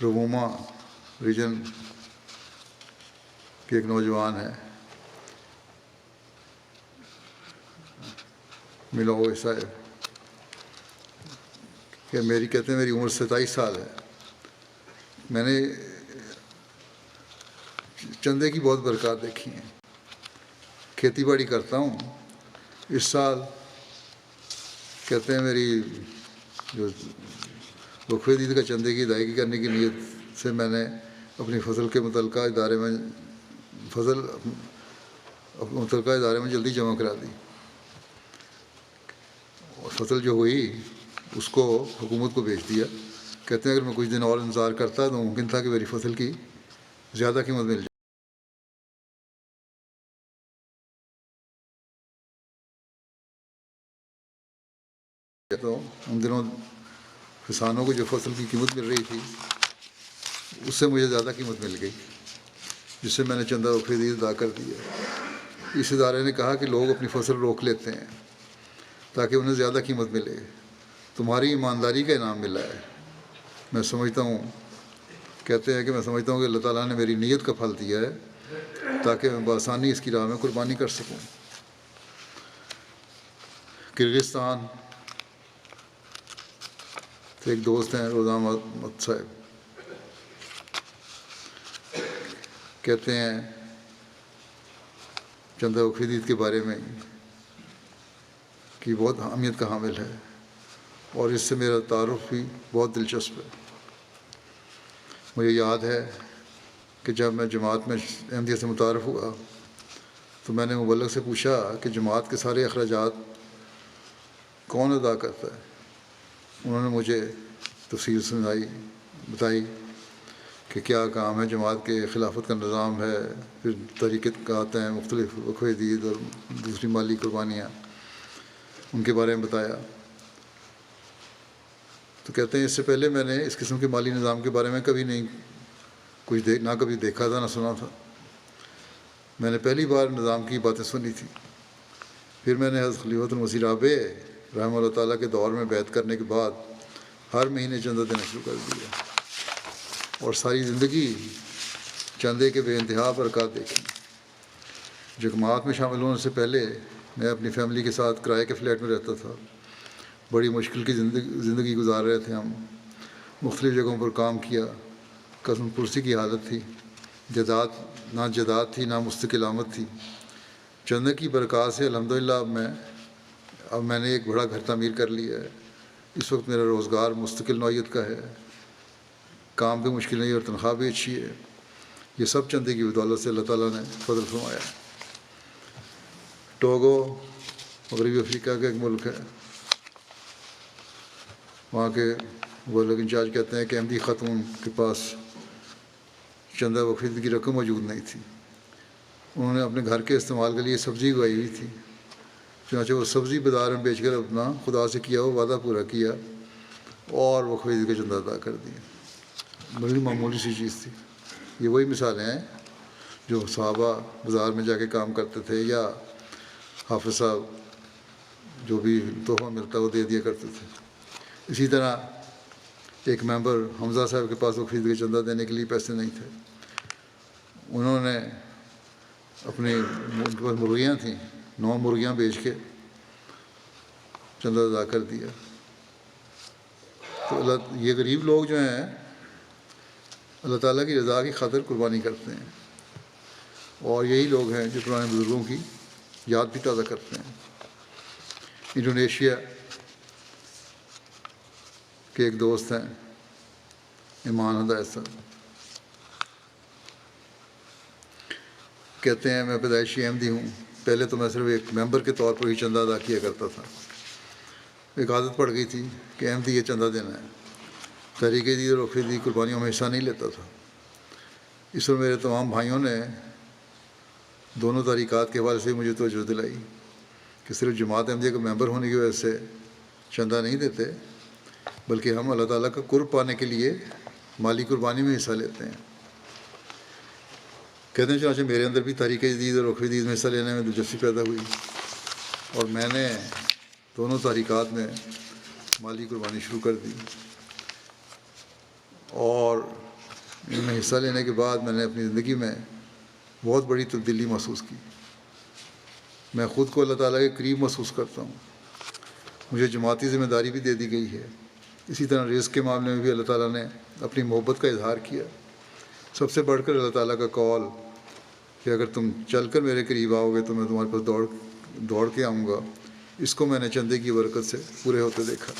رووما ریجن کے ایک نوجوان ہے، ملو صاحب، کہ کہتے ہیں میری عمر 27 سال ہے۔ میں نے چندے کی بہت برکات دیکھی ہیں۔ کھیتی باڑی کرتا ہوں۔ اس سال کہتے ہیں میری جو وقفے دید کا چندے کی ادائیگی کرنے کی نیت سے میں نے اپنی فصل کے متعلقہ ادارے میں جلدی جمع کرا دی، اور فصل جو ہوئی اس کو حکومت کو بھیج دیا۔ کہتے ہیں اگر میں کچھ دن اور انتظار کرتا تو ممکن تھا کہ میری فصل کی زیادہ قیمت مل جائے۔ تو ان دنوں کسانوں کو جو فصل کی قیمت مل رہی تھی اس سے مجھے زیادہ قیمت مل گئی، جس سے میں نے چندہ وقفے دید ادا کر دیا۔ اس ادارے نے کہا کہ لوگ اپنی فصل روک لیتے ہیں تاکہ انہیں زیادہ قیمت ملے، تمہاری ایمانداری کا انعام ملا ہے۔ میں سمجھتا ہوں، کہتے ہیں کہ میں سمجھتا ہوں کہ اللہ تعالیٰ نے میری نیت کا پھل دیا ہے تاکہ میں بآسانی اس کی راہ میں قربانی کر سکوں۔ کرغزستان سے ایک دوست ہیں روزہ احمد صاحب، کہتے ہیں چندہ وقفے دید کے بارے میں کہ بہت اہمیت کا حامل ہے اور اس سے میرا تعارف بھی بہت دلچسپ ہے۔ مجھے یاد ہے کہ جب میں جماعت میں احمدیت سے متعارف ہوا تو میں نے مبلغ سے پوچھا کہ جماعت کے سارے اخراجات کون ادا کرتا ہے؟ انہوں نے مجھے تفصیل بتائی کہ کیا کام ہے، جماعت کے خلافت کا نظام ہے، پھر طریقت آتے ہیں، مختلف وقفے دید اور دوسری مالی قربانیاں، ان کے بارے میں بتایا۔ تو کہتے ہیں اس سے پہلے میں نے اس قسم کے مالی نظام کے بارے میں کبھی نہ کبھی دیکھا تھا نہ سنا تھا۔ میں نے پہلی بار نظام کی باتیں سنی تھی۔ پھر میں نے حضرت خلیفۃ المسیح رابع رحمہ اللہ تعالیٰ کے دور میں بیعت کرنے کے بعد ہر مہینے چندہ دینا شروع کر دیا اور ساری زندگی چندے کے بے انتہا برکات دیکھی۔ جماعت میں شامل ہونے سے پہلے میں اپنی فیملی کے ساتھ کرائے کے فلیٹ میں رہتا تھا۔ بڑی مشکل کی زندگی گزار رہے تھے ہم، مختلف جگہوں پر کام کیا، قسم پرسی کی حالت تھی، نہ جداد تھی نہ مستقل آمد تھی۔ چندے کی برکات سے الحمدللہ اب میں نے ایک بڑا گھر تعمیر کر لیا ہے۔ اس وقت میرا روزگار مستقل نوعیت کا ہے، کام بھی مشکل نہیں اور تنخواہ بھی اچھی ہے۔ یہ سب چندے کی بدولت سے اللہ تعالیٰ نے فضل فرمایا۔ ٹوگو مغربی افریقہ کا ایک ملک ہے۔ وہاں کے وہ لوگ انچارج کہتے ہیں کہ احمدی خاتون کے پاس چندہ وقف کی رقم موجود نہیں تھی. انہوں نے اپنے گھر کے استعمال کے لیے سبزی اگائی ہوئی تھی، چنانچہ وہ سبزی بازار میں بیچ کر اپنا خدا سے کیا وہ وعدہ پورا کیا اور وقف عید کا چندہ ادا کر دیا. بڑی معمولی سی چیز تھی. یہ وہی مثالیں ہیں جو صحابہ بازار میں جا کے کام کرتے تھے، یا حافظ صاحب جو بھی تحفہ ملتا وہ دے دیا کرتے تھے. اسی طرح ایک ممبر حمزہ صاحب کے پاس وقف عید کا چندہ دینے کے لیے پیسے نہیں تھے. انہوں نے اپنی ان کے پاس مرغیاں تھیں، 9 مرغیاں بیچ کے چندہ ادا کر دیا. تو یہ غریب لوگ جو ہیں اللہ تعالیٰ کی رضا کی خاطر قربانی کرتے ہیں، اور یہی لوگ ہیں جو پرانے بزرگوں کی یاد بھی تازہ کرتے ہیں. انڈونیشیا کے ایک دوست ہیں ایمان ہدایت صاحب، کہتے ہیں میں پیدائشی احمدی ہوں. پہلے تو میں صرف ایک ممبر کے طور پر ہی چندہ ادا کیا کرتا تھا. ایک عادت پڑ گئی تھی کہ احمدی یہ چندہ دینا ہے. تحریک جدید اور وقف عید قربانیوں میں حصہ نہیں لیتا تھا. اس پر میرے تمام بھائیوں نے دونوں تحریکات کے حوالے سے مجھے توجہ دلائی کہ صرف جماعت احمدیہ کا ممبر ہونے کی وجہ سے چندہ نہیں دیتے، بلکہ ہم اللہ تعالیٰ کا قرب پانے کے لیے مالی قربانی میں حصہ لیتے ہیں. کہتے ہیں چنانچہ میرے اندر بھی تحریک جدید اور وقف عید میں حصہ لینے میں دلچسپی پیدا ہوئی، اور میں نے دونوں تحریکات میں مالی قربانی شروع کر دی. اور ان میں حصہ لینے کے بعد میں نے اپنی زندگی میں بہت بڑی تبدیلی محسوس کی. میں خود کو اللہ تعالیٰ کے قریب محسوس کرتا ہوں. مجھے جماعتی ذمہ داری بھی دے دی گئی ہے. اسی طرح رزق کے معاملے میں بھی اللہ تعالیٰ نے اپنی محبت کا اظہار کیا. سب سے بڑھ کر اللہ تعالیٰ کا قول کہ اگر تم چل کر میرے قریب آؤ گے تو میں تمہارے پاس دوڑ کے آؤں گا، اس کو میں نے چندے کی برکت سے پورے ہوتے دیکھا.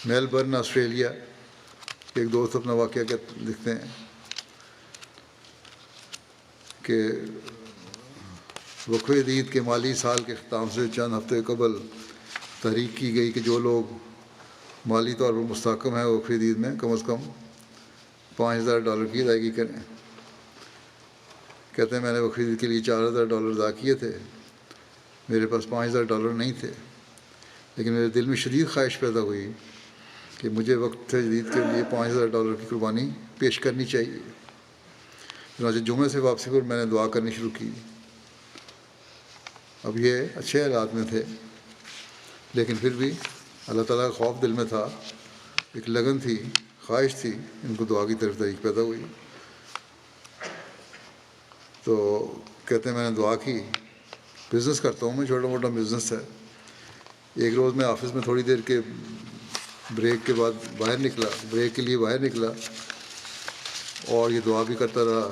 میلبرن آسٹریلیا ایک دوست اپنا واقعہ لکھتے ہیں کہ وقف عید کے مالی سال کے اختتام سے چند ہفتے قبل تحریک کی گئی کہ جو لوگ مالی طور پر مستحکم ہیں وقف عید میں کم از کم $5,000 کی ادائیگی کریں. کہتے ہیں میں نے وقف عید کے لیے $4,000 ادا کیے تھے. میرے پاس $5,000 نہیں تھے، لیکن میرے دل میں شدید خواہش پیدا ہوئی کہ مجھے وقت جدید کے لیے $5,000 کی قربانی پیش کرنی چاہیے. چنانچہ جمعے سے واپسی پر میں نے دعا کرنی شروع کی. اب یہ اچھے حالات میں تھے، لیکن پھر بھی اللہ تعالیٰ کا خوف دل میں تھا، ایک لگن تھی، خواہش تھی، ان کو دعا کی طرف تحریک پیدا ہوئی. تو کہتے ہیں میں نے دعا کی. بزنس کرتا ہوں میں، چھوٹا موٹا بزنس ہے. ایک روز میں آفس میں تھوڑی دیر کے بریک کے بعد بریک کے لیے باہر نکلا، اور یہ دعا بھی کرتا رہا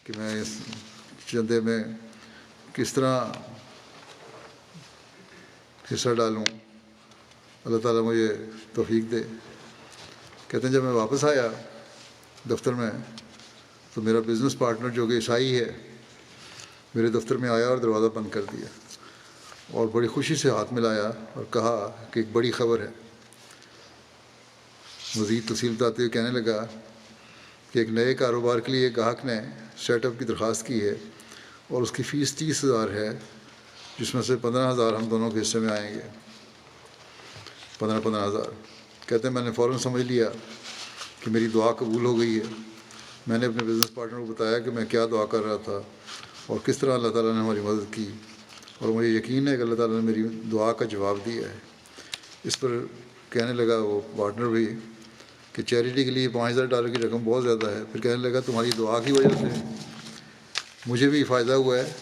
کہ میں اس چندے میں کس طرح حصہ ڈالوں، اللہ تعالیٰ مجھے توفیق دے. کہتے ہیں جب میں واپس آیا دفتر میں تو میرا بزنس پارٹنر جو کہ عیسائی ہے میرے دفتر میں آیا اور دروازہ بند کر دیا، اور بڑی خوشی سے ہاتھ ملایا اور کہا کہ ایک بڑی خبر ہے. مزید تفصیل بتاتے ہوئے کہنے لگا کہ ایک نئے کاروبار کے لیے گاہک نے سیٹ اپ کی درخواست کی ہے، اور اس کی فیس $30,000 ہے، جس میں سے $15,000 ہم دونوں کے حصے میں آئیں گے. 15,000. کہتے ہیں میں نے فوراً سمجھ لیا کہ میری دعا قبول ہو گئی ہے. میں نے اپنے بزنس پارٹنر کو بتایا کہ میں کیا دعا کر رہا تھا اور کس طرح اللہ تعالیٰ نے ہماری مدد کی، اور مجھے یقین ہے کہ اللہ تعالیٰ نے میری دعا کا جواب دیا ہے. اس پر کہنے لگا وہ پارٹنر بھی کہ چیریٹی کے لیے $5,000 کی رقم بہت زیادہ ہے. پھر کہنے لگا تمہاری دعا کی وجہ سے مجھے بھی فائدہ ہوا ہے،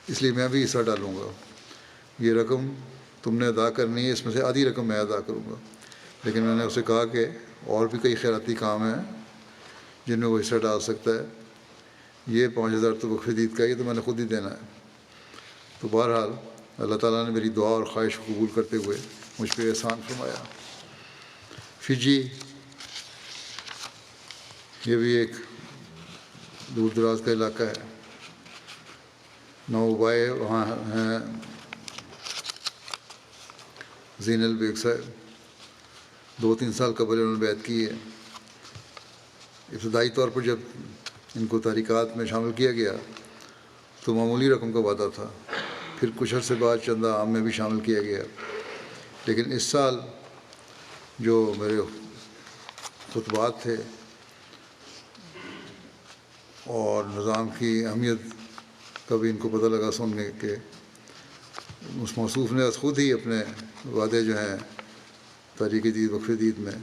اس لیے میں بھی حصہ ڈالوں گا. یہ رقم تم نے ادا کرنی ہے، اس میں سے آدھی رقم میں ادا کروں گا. لیکن میں نے اسے کہا کہ اور بھی کئی خیراتی کام ہیں جن میں وہ حصہ ڈال سکتا ہے. یہ $5,000 تو وقف عید کا ہے، یہ تو میں نے خود ہی دینا ہے. تو بہرحال اللہ تعالیٰ نے میری دعا اور خواہش کو قبول کرتے ہوئے مجھ پہ احسان فرمایا. فجی یہ بھی ایک دور دراز کا علاقہ ہے. نوبائے وہاں ہیں زین البیگ صاحب، 2-3 سال قبل انہوں نے بیعت کی ہے. ابتدائی طور پر جب ان کو تحریکات میں شامل کیا گیا تو معمولی رقم کا وعدہ تھا، پھر کچھ عرصے بعد چندہ عام میں بھی شامل کیا گیا، لیکن اس سال جو میرے خطبات تھے اور نظام کی اہمیت کا بھی ان کو پتہ لگا سننے کے، اس موصوف نے خود ہی اپنے وعدے جو ہیں تحریک جدید وقف جدید میں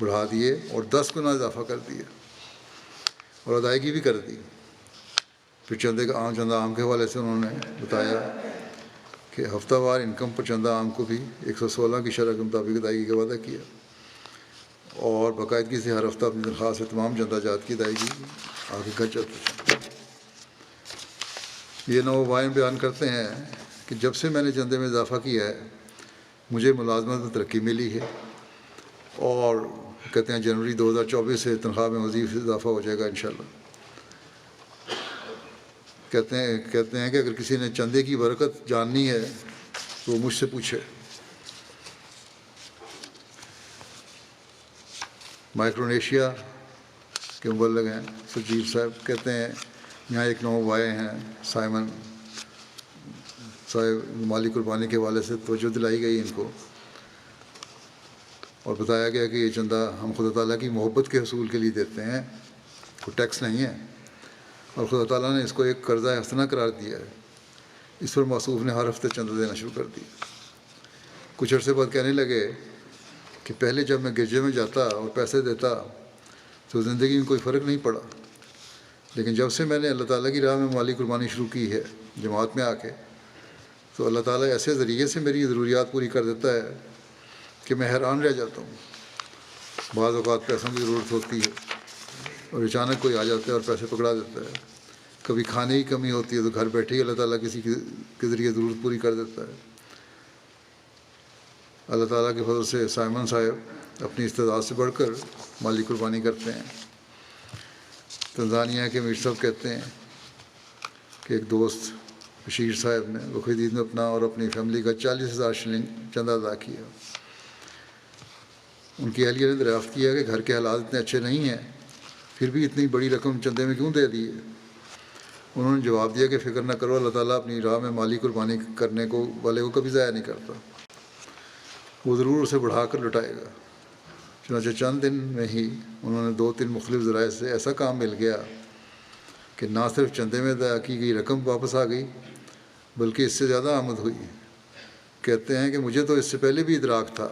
بڑھا دیے اور 10 گنا اضافہ کر دیا اور ادائیگی بھی کر دی۔ پھر چندہ عام کے حوالے سے انہوں نے بتایا کہ ہفتہ وار انکم پر چندہ عام کو بھی 116 کی شرح کے مطابق ادائیگی کا وعدہ کیا اور باقاعدگی سے ہر ہفتہ اپنی تنخواہ سے تمام چندہ جات کی ادائیگی آگے کر چلتے ہیں۔ یہ نوآبائن بیان کرتے ہیں کہ جب سے میں نے چندے میں اضافہ کیا ہے مجھے ملازمت میں ترقی ملی ہے، اور کہتے ہیں جنوری 2024 سے تنخواہ میں مزید اضافہ ہو جائے گا انشاءاللہ۔ کہتے ہیں کہ اگر کسی نے چندے کی برکت جاننی ہے تو وہ مجھ سے پوچھے۔ مائکرونیشیا کے مبلغ ہیں سجیو صاحب، کہتے ہیں یہاں ایک نوآبائے ہیں سائمن صاحب، مالی قربانی کے حوالے سے توجہ دلائی گئی ان کو اور بتایا گیا کہ یہ چندہ ہم خدا تعالیٰ کی محبت کے حصول کے لیے دیتے ہیں، کوئی ٹیکس نہیں ہے، اور خدا تعالیٰ نے اس کو ایک قرضہ حسنہ قرار دیا ہے۔ اس پر موصوف نے ہر ہفتے چندہ دینا شروع کر دیا۔ کچھ عرصے بعد کہنے لگے کہ پہلے جب میں گرجے میں جاتا اور پیسے دیتا تو زندگی میں کوئی فرق نہیں پڑا، لیکن جب سے میں نے اللہ تعالیٰ کی راہ میں مالی قربانی شروع کی ہے جماعت میں آ کے، تو اللہ تعالیٰ ایسے ذریعے سے میری ضروریات پوری کر دیتا ہے کہ میں حیران رہ جاتا ہوں۔ بعض اوقات پیسوں کی ضرورت ہوتی ہے اور اچانک کوئی آ جاتا ہے اور پیسے پکڑا دیتا ہے، کبھی کھانے کی کمی ہوتی ہے تو گھر بیٹھے ہی اللہ تعالیٰ کسی کے ذریعے ضرورت پوری کر دیتا ہے۔ اللہ تعالیٰ کے فضل سے سائمن صاحب اپنی استطاعت سے بڑھ کر مالی قربانی کرتے ہیں۔ تنزانیہ کے میر صاحب کہتے ہیں کہ ایک دوست بشیر صاحب نے وقف جدید میں اپنا اور اپنی فیملی کا 40,000 شلنگ چندہ ادا کیا۔ ان کی اہلیہ نے دریافت کیا کہ گھر کے حالات اتنے اچھے نہیں ہیں، پھر بھی اتنی بڑی رقم چندے میں کیوں دے دی ہے؟ انہوں نے جواب دیا کہ فکر نہ کرو، اللہ تعالیٰ اپنی راہ میں مالی قربانی کرنے کو والے کو کبھی ضائع نہیں کرتا، وہ ضرور اسے بڑھا کر لٹائے گا۔ چنانچہ چند دن میں ہی انہوں نے 2-3 مختلف ذرائع سے ایسا کام مل گیا کہ نہ صرف چندے میں ادا کی گئی رقم واپس آ گئی بلکہ اس سے زیادہ آمد ہوئی۔ کہتے ہیں کہ مجھے تو اس سے پہلے بھی ادراک تھا،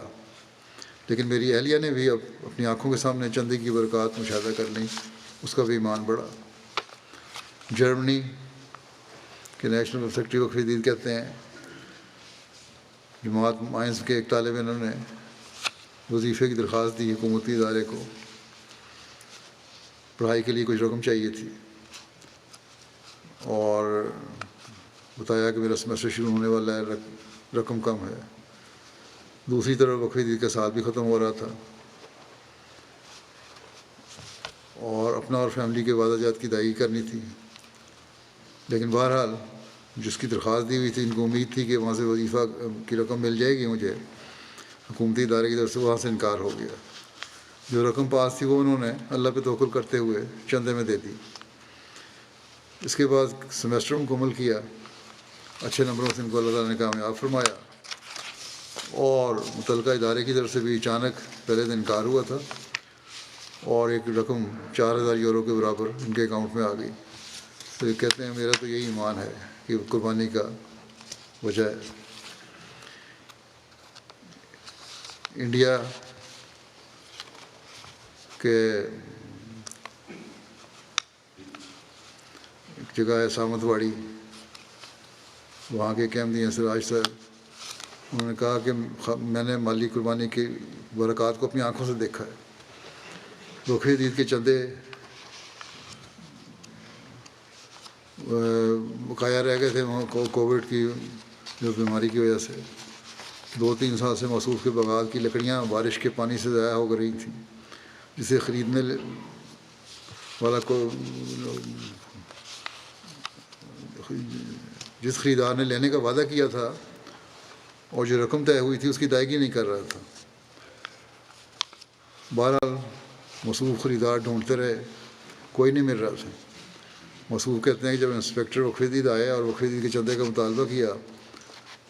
لیکن میری اہلیہ نے بھی اب اپنی آنکھوں کے سامنے چندے کی برکات مشاہدہ کر لیں، اس کا بھی ایمان بڑھا۔ جرمنی کے نیشنل سیکرٹری وقف جدید کہتے ہیں جماعت مائنز کے ایک طالب علم نے وظیفے کی درخواست دی حکومتی ادارے کو، پڑھائی کے لیے کچھ رقم چاہیے تھی، اور بتایا کہ میرا سیمسٹر شروع ہونے والا ہے، رقم کم ہے۔ دوسری طرف وقف جدید کا سال بھی ختم ہو رہا تھا اور اپنا اور فیملی کے وعدہ جات کی ادائیگی کرنی تھی، لیکن بہرحال جس کی درخواست دی ہوئی تھی ان کو امید تھی کہ وہاں سے وظیفہ کی رقم مل جائے گی مجھے، حکومتی ادارے کی طرف سے وہاں سے انکار ہو گیا۔ جو رقم پاس تھی وہ انہوں نے اللہ پہ توکل کرتے ہوئے چندے میں دے دی۔ اس کے بعد سیمسٹر مکمل کیا، اچھے نمبروں سے ان کو اللہ تعالیٰ نے کامیاب فرمایا، اور متعلقہ ادارے کی طرف سے بھی اچانک پہلے دن انکار ہوا تھا اور ایک رقم 4,000 یورو کے برابر ان کے اکاؤنٹ میں آ گئی۔ تو یہ کہتے ہیں میرا تو یہی ایمان ہے کہ قربانی کا وجہ ہے۔ انڈیا کے ایک جگہ ہے سامت واڑی، وہاں کے احمدی ہیں سراج صاحب، انہوں نے کہا کہ میں نے مالی قربانی کی برکات کو اپنی آنکھوں سے دیکھا ہے۔ وقف جدید کے چندے بقایا رہ گئے تھے کووڈ کی جو بیماری کی وجہ سے، 2-3 سال سے موصوف کے باغات کی لکڑیاں بارش کے پانی سے ضائع ہو رہی تھیں، جسے خریدنے والا کو جس خریدار نے لینے کا وعدہ کیا تھا اور جو رقم طے ہوئی تھی اس کی ادائیگی نہیں کر رہا تھا۔ بہرحال موصوف خریدار ڈھونڈتے رہے، کوئی نہیں مل رہا تھا۔ موصوف کہتے ہیں کہ جب انسپیکٹر وقف عید آیا اور وقف عید کے چندے کا مطالبہ کیا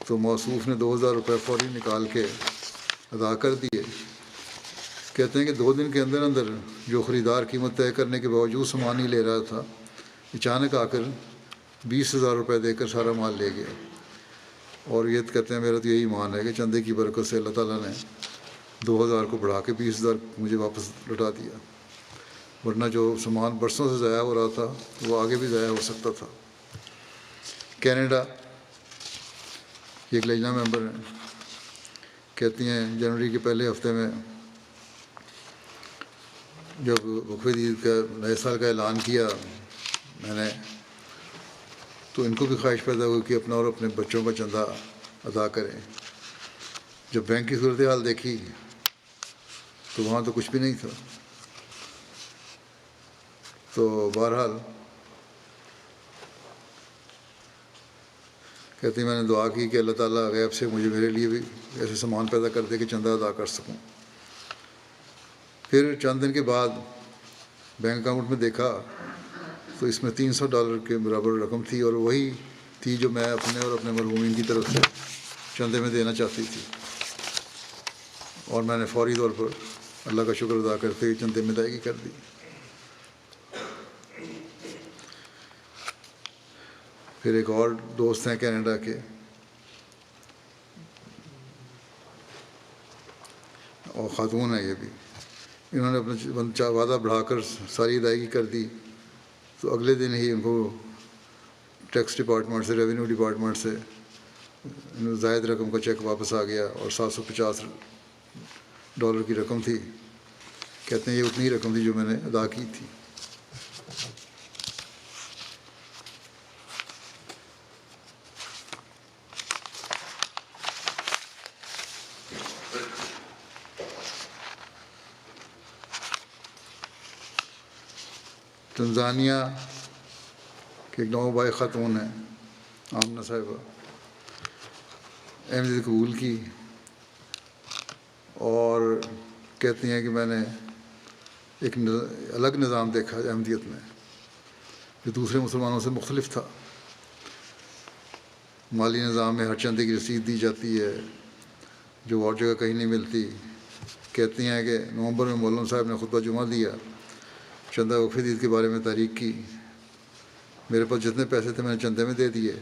تو موصوف نے 2000 روپے فوری نکال کے ادا کر دیے۔ کہتے ہیں کہ 2 دن کے اندر اندر جو خریدار قیمت طے کرنے کے باوجود سامان نہیں لے رہا تھا، اچانک آ کر 20,000 روپے دے کر سارا مال لے گیا۔ اور یہ کہتے ہیں میرا تو یہی ایمان ہے کہ چندے کی برکت سے اللہ تعالیٰ نے 2000 کو بڑھا کے 20,000 مجھے واپس لوٹا دیا، ورنہ جو سامان برسوں سے ضائع ہو رہا تھا وہ آگے بھی ضائع ہو سکتا تھا۔ کینیڈا یہ ایک لجنہ ممبر ہیں، کہتی ہیں جنوری کے پہلے ہفتے میں جب وقف عید کا نئے سال کا اعلان کیا میں نے، تو ان کو بھی خواہش پیدا ہوئی کہ اپنا اور اپنے بچوں کا چندہ ادا کریں۔ جب بینک کی صورتحال دیکھی تو وہاں تو کچھ بھی نہیں تھا۔ تو بہرحال کہتی میں نے دعا کی کہ اللہ تعالیٰ غیب سے مجھے میرے لیے بھی ایسے سامان پیدا کر دے کہ چندہ ادا کر سکوں۔ پھر چند دن کے بعد بینک اکاؤنٹ میں دیکھا تو اس میں $300 کے برابر رقم تھی، اور وہی تھی جو میں اپنے اور اپنے مرحومین کی طرف سے چندے میں دینا چاہتی تھی۔ اور میں نے فوری طور پر اللہ کا شکر ادا کرتے ہوئے چندے میں ادائیگی کر دی۔ پھر ایک اور دوست ہیں کینیڈا کے، اور خاتون ہیں یہ بھی، انہوں نے اپنا وعدہ بڑھا کر ساری ادائیگی کر دی، تو اگلے دن ہی ان کو ٹیکس ڈپارٹمنٹ سے، ریونیو ڈپارٹمنٹ سے زائد رقم کا چیک واپس آ گیا، اور $750 کی رقم تھی۔ کہتے ہیں یہ اتنی رقم تھی جو میں نے ادا کی تھی۔ تنزانیہ کہ ایک نوبائے خاتون ہیں آمنہ صاحبہ، احمدیت قبول کی، اور کہتی ہیں کہ میں نے ایک الگ نظام دیکھا احمدیت میں جو دوسرے مسلمانوں سے مختلف تھا۔ مالی نظام میں ہر چندے کی رسید دی جاتی ہے جو اور جگہ کہیں نہیں ملتی۔ کہتی ہیں کہ نومبر میں مولوی صاحب نے خطبہ جمعہ دیا، چندہ وقف عید کے بارے میں تحریک کی۔ میرے پاس جتنے پیسے تھے میں نے چندے میں دے دیے۔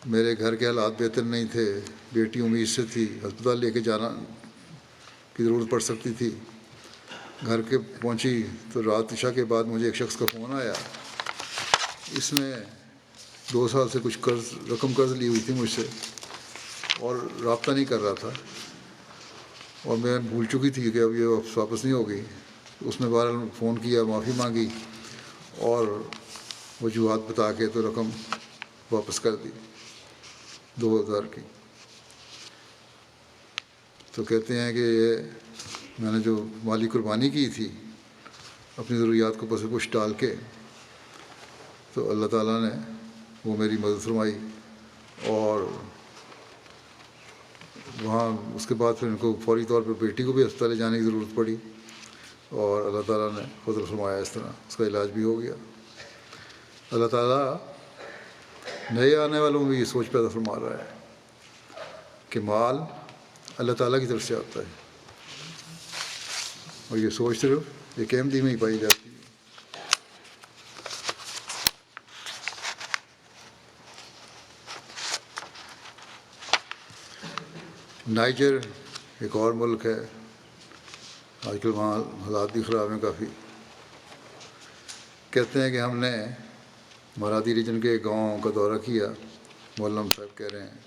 میرے گھر کے حالات بہتر نہیں تھے، بیٹی امید سے تھی، ہسپتال لے کے جانا کی ضرورت پڑ سکتی تھی۔ گھر کے پہنچی تو رات عشاء کے بعد مجھے ایک شخص کا فون آیا، اس نے 2 سال سے کچھ قرض لی ہوئی تھی مجھ سے اور رابطہ نہیں کر رہا تھا، اور میں بھول چکی تھی کہ اب یہ واپس نہیں ہوگی۔ اس نے بہرحال فون کیا، معافی مانگی اور وجوہات بتا کے تو رقم واپس کر دی 2000 کی۔ تو کہتے ہیں کہ یہ میں نے جو مالی قربانی کی تھی اپنی ضروریات کو پس پش ڈال کے، تو اللہ تعالیٰ نے وہ میری مدد فرمائی، اور وہاں اس کے بعد پھر ان کو فوری طور پر بیٹی کو بھی ہسپتال لے جانے کی ضرورت پڑی، اور اللہ تعالیٰ نے فضل فرمایا، اس طرح اس کا علاج بھی ہو گیا۔ اللہ تعالیٰ نئے آنے والوں میں یہ سوچ پیدا فرما رہا ہے کہ مال اللہ تعالیٰ کی طرف سے آتا ہے، اور یہ سوچ صرف ایک احمدی میں ہی پائی جاتی ہے۔ نائجر ایک اور ملک ہے، آج کل وہاں حالات بھی خراب ہیں کافی۔ کہتے ہیں کہ ہم نے مرادی ریجن کے گاؤں کا دورہ کیا، مولم صاحب کہہ رہے ہیں،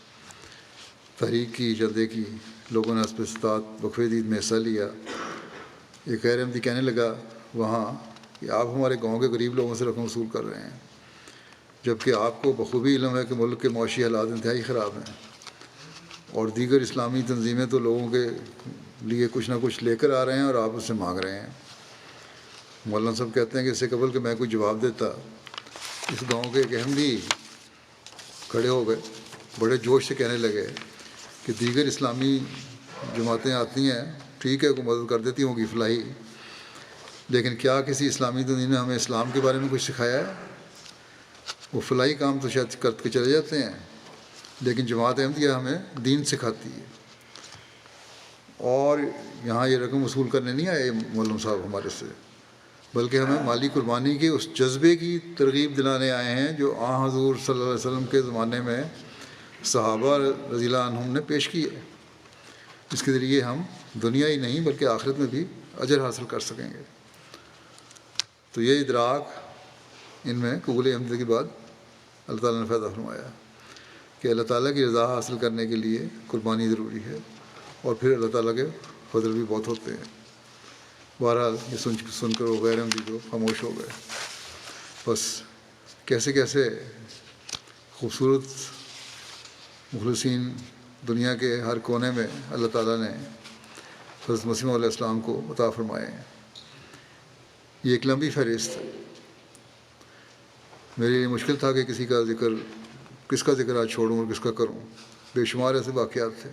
تحریک کی، چندے کی، لوگوں نے اسب استطاعت وقف عید میں حصہ لیا۔ ایک غیر احمدی کہنے لگا وہاں کہ آپ ہمارے گاؤں کے غریب لوگوں سے رقم وصول کر رہے ہیں، جبکہ آپ کو بخوبی علم ہے کہ ملک کے معاشی حالات انتہائی خراب ہیں، اور دیگر اسلامی تنظیمیں تو لوگوں کے لیے کچھ نہ کچھ لے کر آ رہے ہیں اور آپ اس سے مانگ رہے ہیں۔ مولانا صاحب کہتے ہیں کہ اس سے قبل کہ میں کوئی جواب دیتا، اس گاؤں کے ایک احمدی کھڑے ہو گئے، بڑے جوش سے کہنے لگے کہ دیگر اسلامی جماعتیں آتی ہیں، ٹھیک ہے کوئی مدد کر دیتی ہوں گی فلاحی، لیکن کیا کسی اسلامی دنیا نے ہمیں اسلام کے بارے میں کچھ سکھایا ہے؟ وہ فلاحی کام تو شاید کر کے چلے جاتے ہیں، لیکن جماعت احمدیہ ہمیں دین سکھاتی ہے. اور یہاں یہ رقم وصول کرنے نہیں آئے مولم صاحب ہمارے سے، بلکہ ہمیں مالی قربانی کے اس جذبے کی ترغیب دلانے آئے ہیں جو حضور صلی اللہ علیہ وسلم کے زمانے میں صحابہ رضی اللہ عنہم نے پیش کی ہے. اس کے ذریعے ہم دنیا ہی نہیں بلکہ آخرت میں بھی اجر حاصل کر سکیں گے. تو یہ ادراک ان میں قبول احمدیت کے بعد اللہ تعالیٰ نے پیدا فرمایا کہ اللہ تعالیٰ کی رضا حاصل کرنے کے لیے قربانی ضروری ہے، اور پھر اللہ تعالیٰ کے فضل بھی بہت ہوتے ہیں. بہرحال یہ سن کر وہ غیر احمدی کو خاموش ہو گئے. بس کیسے کیسے خوبصورت مخلصین دنیا کے ہر کونے میں اللہ تعالیٰ نے حضرت مسیح علیہ السلام کو عطا فرمائے ہیں. یہ ایک لمبی فہرست ہے. میرے لیے مشکل تھا کہ کس کا ذکر آج چھوڑوں اور کس کا کروں. بے شمار ایسے واقعات تھے،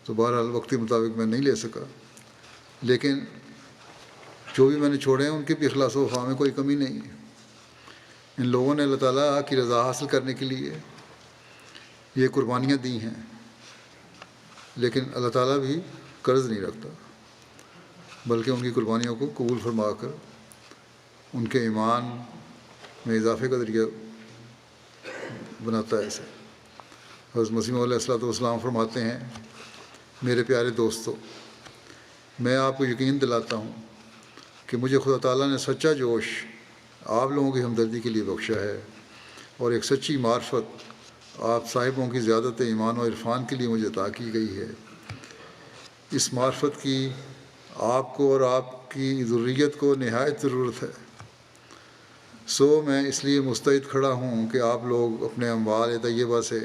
تو بہرحال وقت کے مطابق میں نہیں لے سکا. لیکن جو بھی میں نے چھوڑے ہیں ان کے بھی اخلاص و وفا میں کوئی کمی نہیں ہے. ان لوگوں نے اللہ تعالیٰ کی رضا حاصل کرنے کے لیے یہ قربانیاں دی ہیں، لیکن اللہ تعالیٰ بھی قرض نہیں رکھتا، بلکہ ان کی قربانیوں کو قبول فرما کر ان کے ایمان میں اضافے کا ذریعہ بناتا ہے اسے. حضرت مسیح علیہ السلام فرماتے ہیں، میرے پیارے دوستو، میں آپ کو یقین دلاتا ہوں کہ مجھے خدا تعالیٰ نے سچا جوش آپ لوگوں کی ہمدردی کے لیے بخشا ہے، اور ایک سچی معرفت آپ صاحبوں کی زیادت ایمان و عرفان کے لیے مجھے عطا کی گئی ہے. اس معرفت کی آپ کو اور آپ کی ذریت کو نہایت ضرورت ہے. میں اس لیے مستعد کھڑا ہوں کہ آپ لوگ اپنے اموال طیبہ سے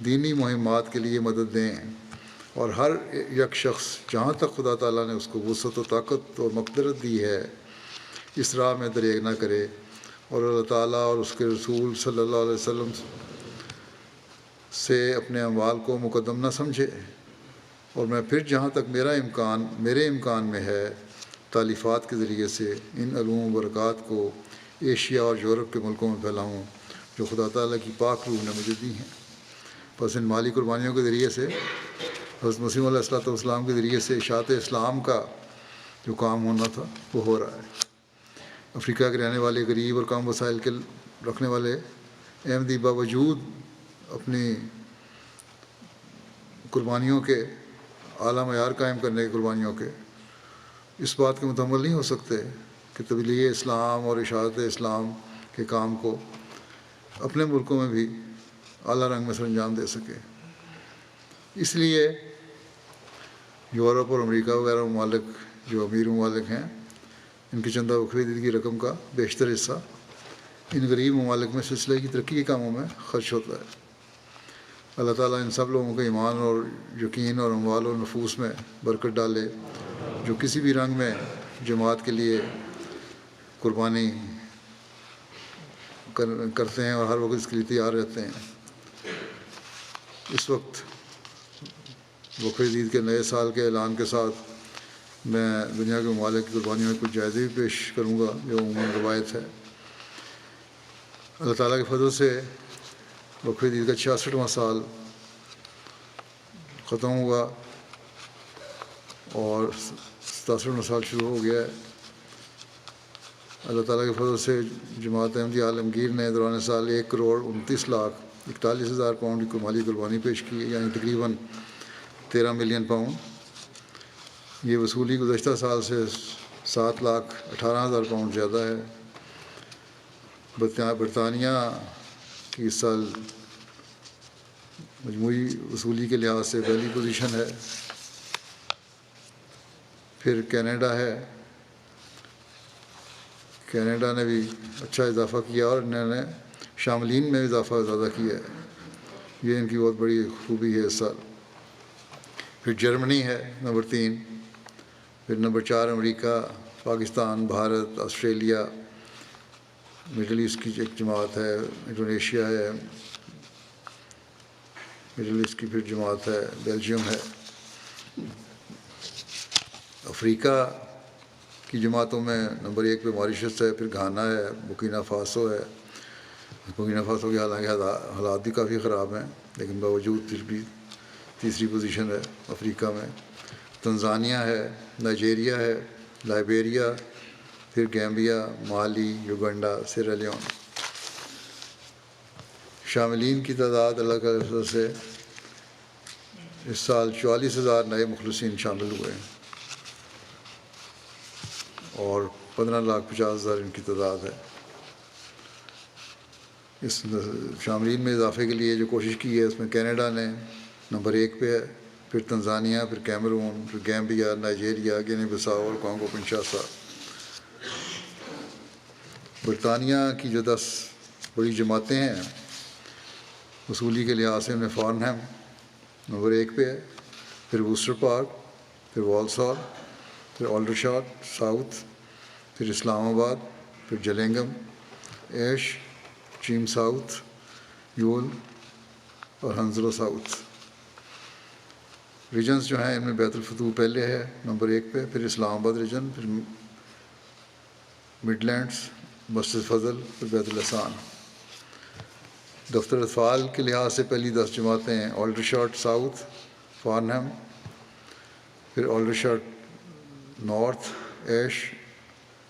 دینی مہمات کے لیے مدد دیں، اور ہر یک شخص جہاں تک خدا تعالیٰ نے اس کو وسعت و طاقت اور مقدرت دی ہے اس راہ میں دریغ نہ کرے، اور اللہ تعالیٰ اور اس کے رسول صلی اللہ علیہ وسلم سے اپنے اموال کو مقدم نہ سمجھے. اور میں پھر جہاں تک میرے امکان میں ہے تالیفات کے ذریعے سے ان علوم و برکات کو ایشیا اور یورپ کے ملکوں میں پھیلاؤں جو خدا تعالیٰ کی پاک روح نے مجھے دی ہیں. بس ان مالی قربانیوں کے ذریعے سے حضرت مسیح علیہ السلام کے ذریعے سے اشاعت اسلام کا جو کام ہونا تھا وہ ہو رہا ہے. افریقہ کے رہنے والے غریب اور کم وسائل کے رکھنے والے احمدی باوجود اپنی قربانیوں کے اعلیٰ معیار قائم کرنے کی قربانیوں کے اس بات کے متحمل نہیں ہو سکتے کہ تبلیغ اسلام اور اشاعت اسلام کے کام کو اپنے ملکوں میں بھی اعلیٰ رنگ میں سر انجام دے سکے. اس لیے یورپ اور امریکہ وغیرہ ممالک جو امیر ممالک ہیں، ان کی چندہ وقفے کی رقم کا بیشتر حصہ ان غریب ممالک میں سلسلے کی ترقی کے کاموں میں خرچ ہوتا ہے. اللہ تعالیٰ ان سب لوگوں کے ایمان اور یقین اور اموال و نفوس میں برکت ڈالے جو کسی بھی رنگ میں جماعت کے لیے قربانی کرتے ہیں اور ہر وقت اس کے لیے تیار رہتے ہیں. اس وقت وقف عید کے نئے سال کے اعلان کے ساتھ میں دنیا کے ممالک کی قربانیوں میں کچھ جائزے بھی پیش کروں گا جو عموماً روایت ہے. اللہ تعالیٰ کے فضل سے وقف عید کا 66واں سال ختم ہوا اور 67واں سال شروع ہو گیا ہے. اللہ تعالیٰ کے فضل سے جماعت احمدیہ عالمگیر نے دوران سال 1,29,41,000 پاؤنڈ کی مالی قربانی پیش کی، یعنی تقریباً 13 ملین پاؤنڈ. یہ وصولی گزشتہ سال سے 7,18,000 پاؤنڈ زیادہ ہے. برطانیہ کی اس سال مجموعی وصولی کے لحاظ سے پہلی پوزیشن ہے، پھر کینیڈا ہے. کینیڈا نے بھی اچھا اضافہ کیا اور انہوں نے شاملین میں اضافہ زیادہ کیا ہے. یہ ان کی بہت بڑی خوبی ہے اس سال. پھر جرمنی ہے نمبر 3، پھر نمبر 4 امریکہ، Pakistan, Bharat, Australia, middle east کی ایک جماعت ہے، انڈونیشیا ہے، مڈل ایسٹ کی پھر جماعت ہے، بیلجیم ہے. افریقہ کی جماعتوں میں نمبر 1 پہ ماریشس ہے، پھر گھانا ہے، بورکینا فاسو ہے. بورکینا فاسو کے حالانکہ حالات بھی کافی خراب ہیں، لیکن باوجود پھر بھی تیسری پوزیشن ہے افریقہ میں. تنزانیہ ہے، نائجیریا ہے، لائبیریا، پھر گیمبیا، مالی، یوگنڈا، سیرا لیون. شاملین کی تعداد اللہ کے فضل سے اس سال 44,000 نئے مخلصین شامل ہوئے ہیں اور 15,50,000 ان کی تعداد ہے. اس شاملین میں اضافے کے لیے جو کوشش کی ہے اس میں کینیڈا نے نمبر 1 پہ ہے، پھر تنزانیہ، پھر کیمرون، پھر گیمبیا، نائجیریا، گینی بساؤ اور کانگو کنشاسا. برطانیہ کی جو 10 بڑی جماعتیں ہیں وصولی کے لحاظ سے، ان میں فارنہم نمبر 1 پہ ہے، پھر ووسٹر پارک، پھر والسال، پھر آلڈرشاٹ ساؤتھ، پھر اسلام آباد، پھر جلینگم، ایش، چیم ساؤتھ، یول اور ہنزلو ساؤتھ. ریجنز جو ہیں ان میں بیت الفتوح پہلے ہے نمبر 1 پہ، پھر اسلام آباد ریجن، پھر مڈ لینڈس، مسجد فضل، پھر بیت الاحسان. دفتر اطفال کے لحاظ سے پہلی 10 جماعتیں ہیں آلڈرشاٹ ساؤتھ، فارنہم، پھر آلڈرشاٹ north, Ash,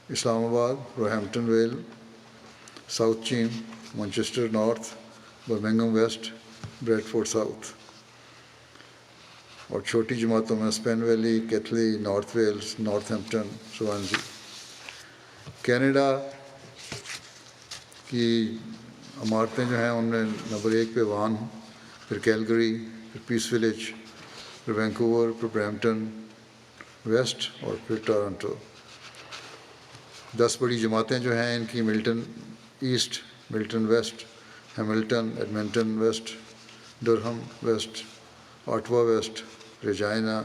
Islamabad, Roehampton Vale, South Cheam, Manchester North, Birmingham West, Bradford South. اور چھوٹی جماعتوں میں Spen Valley, Keighley, North Wales, Northampton, Swansea. Canada کی عمارتیں جو ہیں ان میں نمبر 1 پہ وان، پھر کیلگری، پھر پیس ولیج، پھر وینکوور، پھر برامپٹن ویسٹ اور پھر ٹورنٹو. 10 بڑی جماعتیں جو ہیں ان کی Milton East, Milton West, Hamilton, Edmonton West, Durham West, Ottawa West, Regina,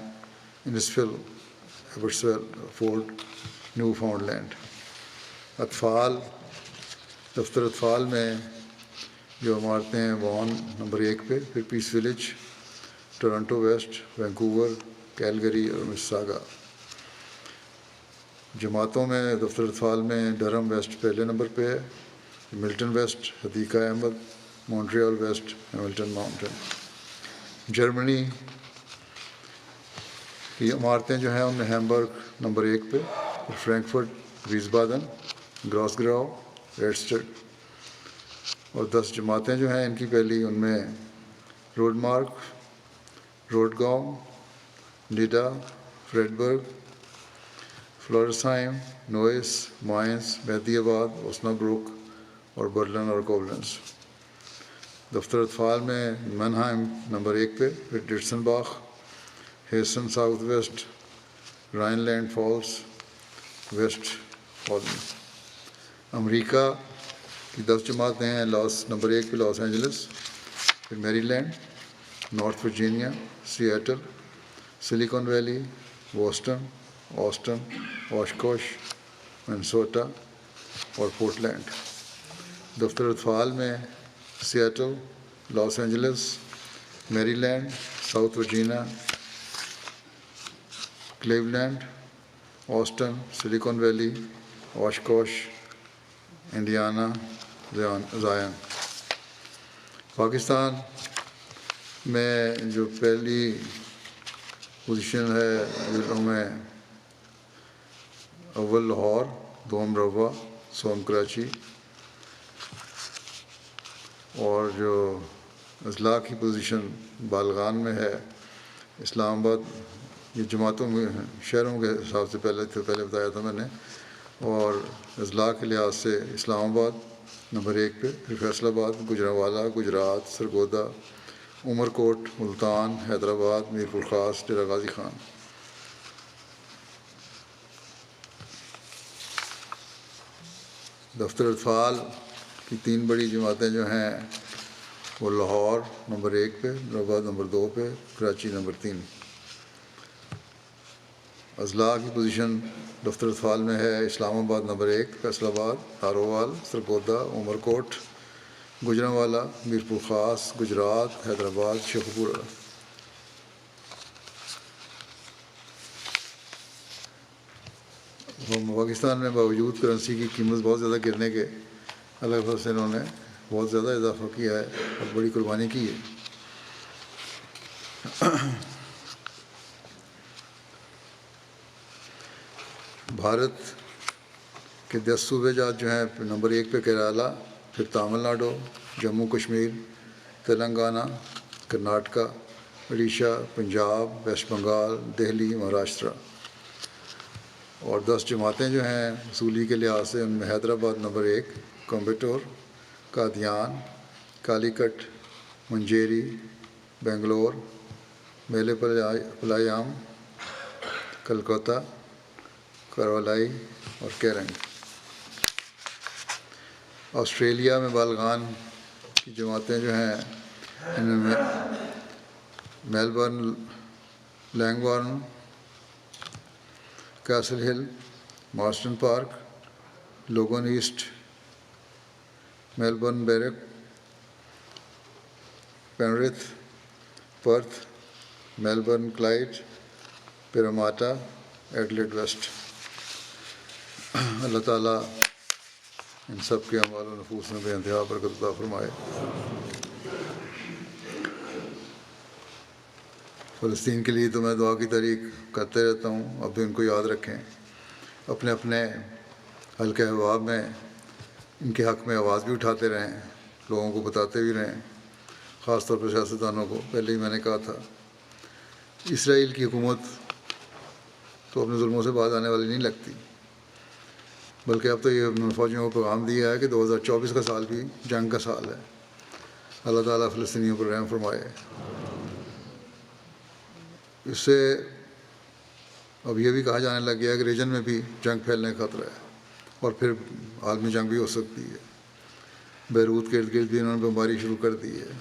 Innisfil, Abbotsville, Ford, Newfoundland. اطفال، دفتر اطفال میں جو عمارتیں ہیں وان نمبر 1 پہ، پھر Peace Village, Toronto West, Vancouver, Calgary اور مساگا. جماعتوں میں دفتر اطفال میں ڈرہم ویسٹ پہلے نمبر پہ ہے، Milton West, Hadiqa Ahmed, Montreal West, Hamilton Mountain. جرمنی کی عمارتیں جو ہیں ان میں ہیمبرگ نمبر 1 پہ، پھر فرینکفرٹ، ویسبادن، گراسگراؤ، ریڈسٹڈ. اور 10 جماعتیں جو ہیں ان کی پہلی، ان میں روڈ مارک، روڈگاؤں، نیڈا، فریڈبرگ، فلورسہائم، نوئس، مائنز، مہدی آباد، اوسنابروک اور برلن اور کوبلنز. دفتر اطفال میں منہائم نمبر 1 پہ، پھر Dietzenbach, Hessen South West, Rhineland Pfalz, Westfalen. امریکہ کی 10 جماعتیں ہیں نمبر 1 پہ لاس اینجلس، پھر Maryland, North Virginia, Seattle, Silicon Valley, Boston, Austin, Oshkosh, Minnesota اور پورٹلینڈ. دفتر اطفال میں Seattle, Los Angeles, Maryland, South Virginia, Cleveland, Austin, Silicon Valley, Oshkosh, Indiana, Zion. Pakistan میں جو پہلی پوزیشن ہے ضلعوں میں اول لاہور، دوم روہ، سوم کراچی. اور جو اضلاع کی پوزیشن بالغان میں ہے اسلام آباد. یہ جماعتوں میں شہروں کے حساب سے پہلے بتایا تھا میں نے. اور اضلاع کے لحاظ سے اسلام آباد نمبر 1 پہ، پھر فیصل آباد، گوجرانوالہ، گجرات، سرگودا، عمر کوٹ، ملتان، حیدرآباد، میر پور خاص، ڈیرہ غازی خان. دفتر اطفال کی 3 بڑی جماعتیں جو ہیں وہ لاہور نمبر 1 پہ، روہ نمبر 2 پہ، کراچی نمبر 3. اضلاع کی پوزیشن دفتر اطفال میں ہے اسلام آباد نمبر 1، فیصل آباد، ہاروال، سرگودا، عمر کوٹ، گوجرانوالہ، میر پور خاص، گجرات، حیدرآباد، شیخوپورہ. پاکستان میں باوجود کرنسی کی قیمت بہت زیادہ گرنے کے اللہ کے فضل سے انہوں نے بہت زیادہ اضافہ کیا ہے اور بڑی قربانی کی ہے. بھارت کے 10 صوبے جات جو ہیں نمبر 1 پہ کیرالہ، پھر تامل ناڈو، جموں کشمیر، تلنگانہ، کرناٹکا، اڑیشہ، پنجاب، ویسٹ بنگال، دہلی، مہاراشٹرا. اور 10 جماعتیں جو ہیں اصولی کے لحاظ سے، ان میں حیدرآباد نمبر 1، کومبٹور، قادیان، کالی کٹ، منجیری، بنگلور، میلے پلایام، کلکتہ، کروالائی اور کیرنگ. آسٹریلیا میں بالغان کی جماعتیں جو ہیں ان میں Melbourne, Langwarrin, Castle Hill, Marsden Park, Logan East, Melbourne Berwick, Penrith, Perth, Melbourne Clyde, Parramatta, Adelaide West. اللہ تعالیٰ ان سب کے اعمال و نفوس میں بے انتہا برکت عطا فرمائے. فلسطین کے لیے تو میں دعا کی تحریک کرتے رہتا ہوں، اب بھی ان کو یاد رکھیں، اپنے اپنے حلقہ احباب میں ان کے حق میں آواز بھی اٹھاتے رہیں، لوگوں کو بتاتے بھی رہیں، خاص طور پر سیاستدانوں کو. پہلے ہی میں نے کہا تھا اسرائیل کی حکومت تو اپنے ظلموں سے باز آنے والی نہیں لگتی، بلکہ اب تو یہ فوجیوں کو پیغام دیا ہے کہ 2024 کا سال بھی جنگ کا سال ہے. اللہ تعالیٰ فلسطینیوں پر رحم فرمائے. اس سے اب یہ بھی کہا جانے لگ گیا ہے کہ ریجن میں بھی جنگ پھیلنے کا خطرہ ہے اور پھر عالمی جنگ بھی ہو سکتی ہے. بیروت کے ارد گرد بھی انہوں نے بمباری شروع کر دی ہے،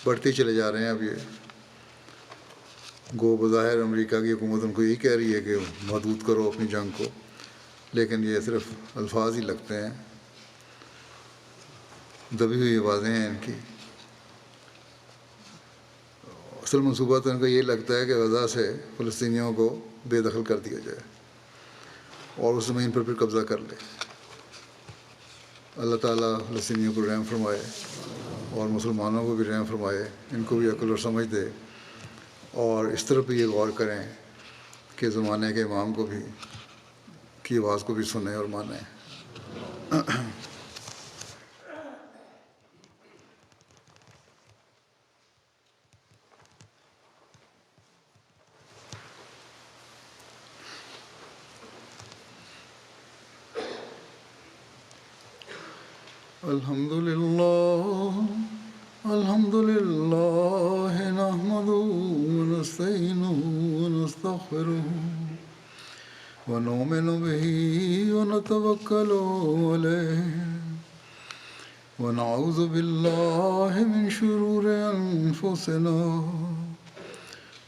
بڑھتی چلے جا رہے ہیں. اب یہ گو بظاہر امریکہ کی حکومت ان کو یہی کہہ رہی ہے کہ محدود کرو اپنی جنگ کو، لیکن یہ صرف الفاظ ہی لگتے ہیں، دبی ہوئی آوازیں ہیں ان کی. اصل منصوبہ تو ان کا یہ لگتا ہے کہ غزہ سے فلسطینیوں کو بے دخل کر دیا جائے اور اس زمین پر پھر قبضہ کر لے. اللہ تعالیٰ فلسطینیوں کو رحم فرمائے اور مسلمانوں کو بھی رحم فرمائے، ان کو بھی عقل اور سمجھ دے، اور اس طرف بھی یہ غور کریں کہ زمانے کے امام کو بھی کی آواز کو بھی سنیں اور مانیں. الحمد لله نحمده ونستعينه ونستغفره ونؤمن به ونتوكل عليه ونعوذ بالله من شرور أنفسنا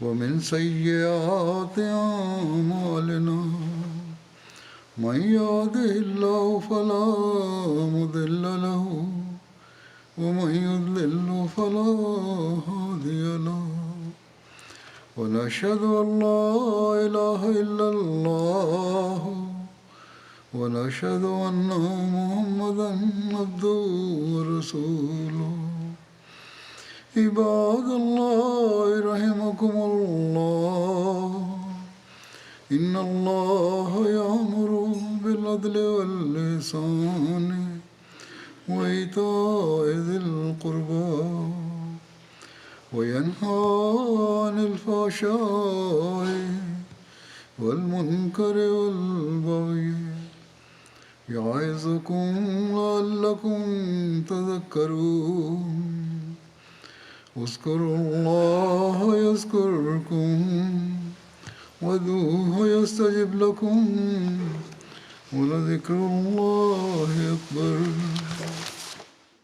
ومن سيئات أعمالنا. من يهده الله فلا مضل له ومن يضلل فلا هادي له. ونشهد أن لا إله إلا الله ونشهد أن محمدا عبده ورسوله. عباد الله رحمكم الله، إن الله يأمر بالعدل والإحسان وإيتاء ذي القربى وينهى عن الفحشاء والمنكر والبغي يعظكم لعلكم تذكرون. اذكروا الله يذكركم وادعوه يستجب لكم ولذكر الله أكبر.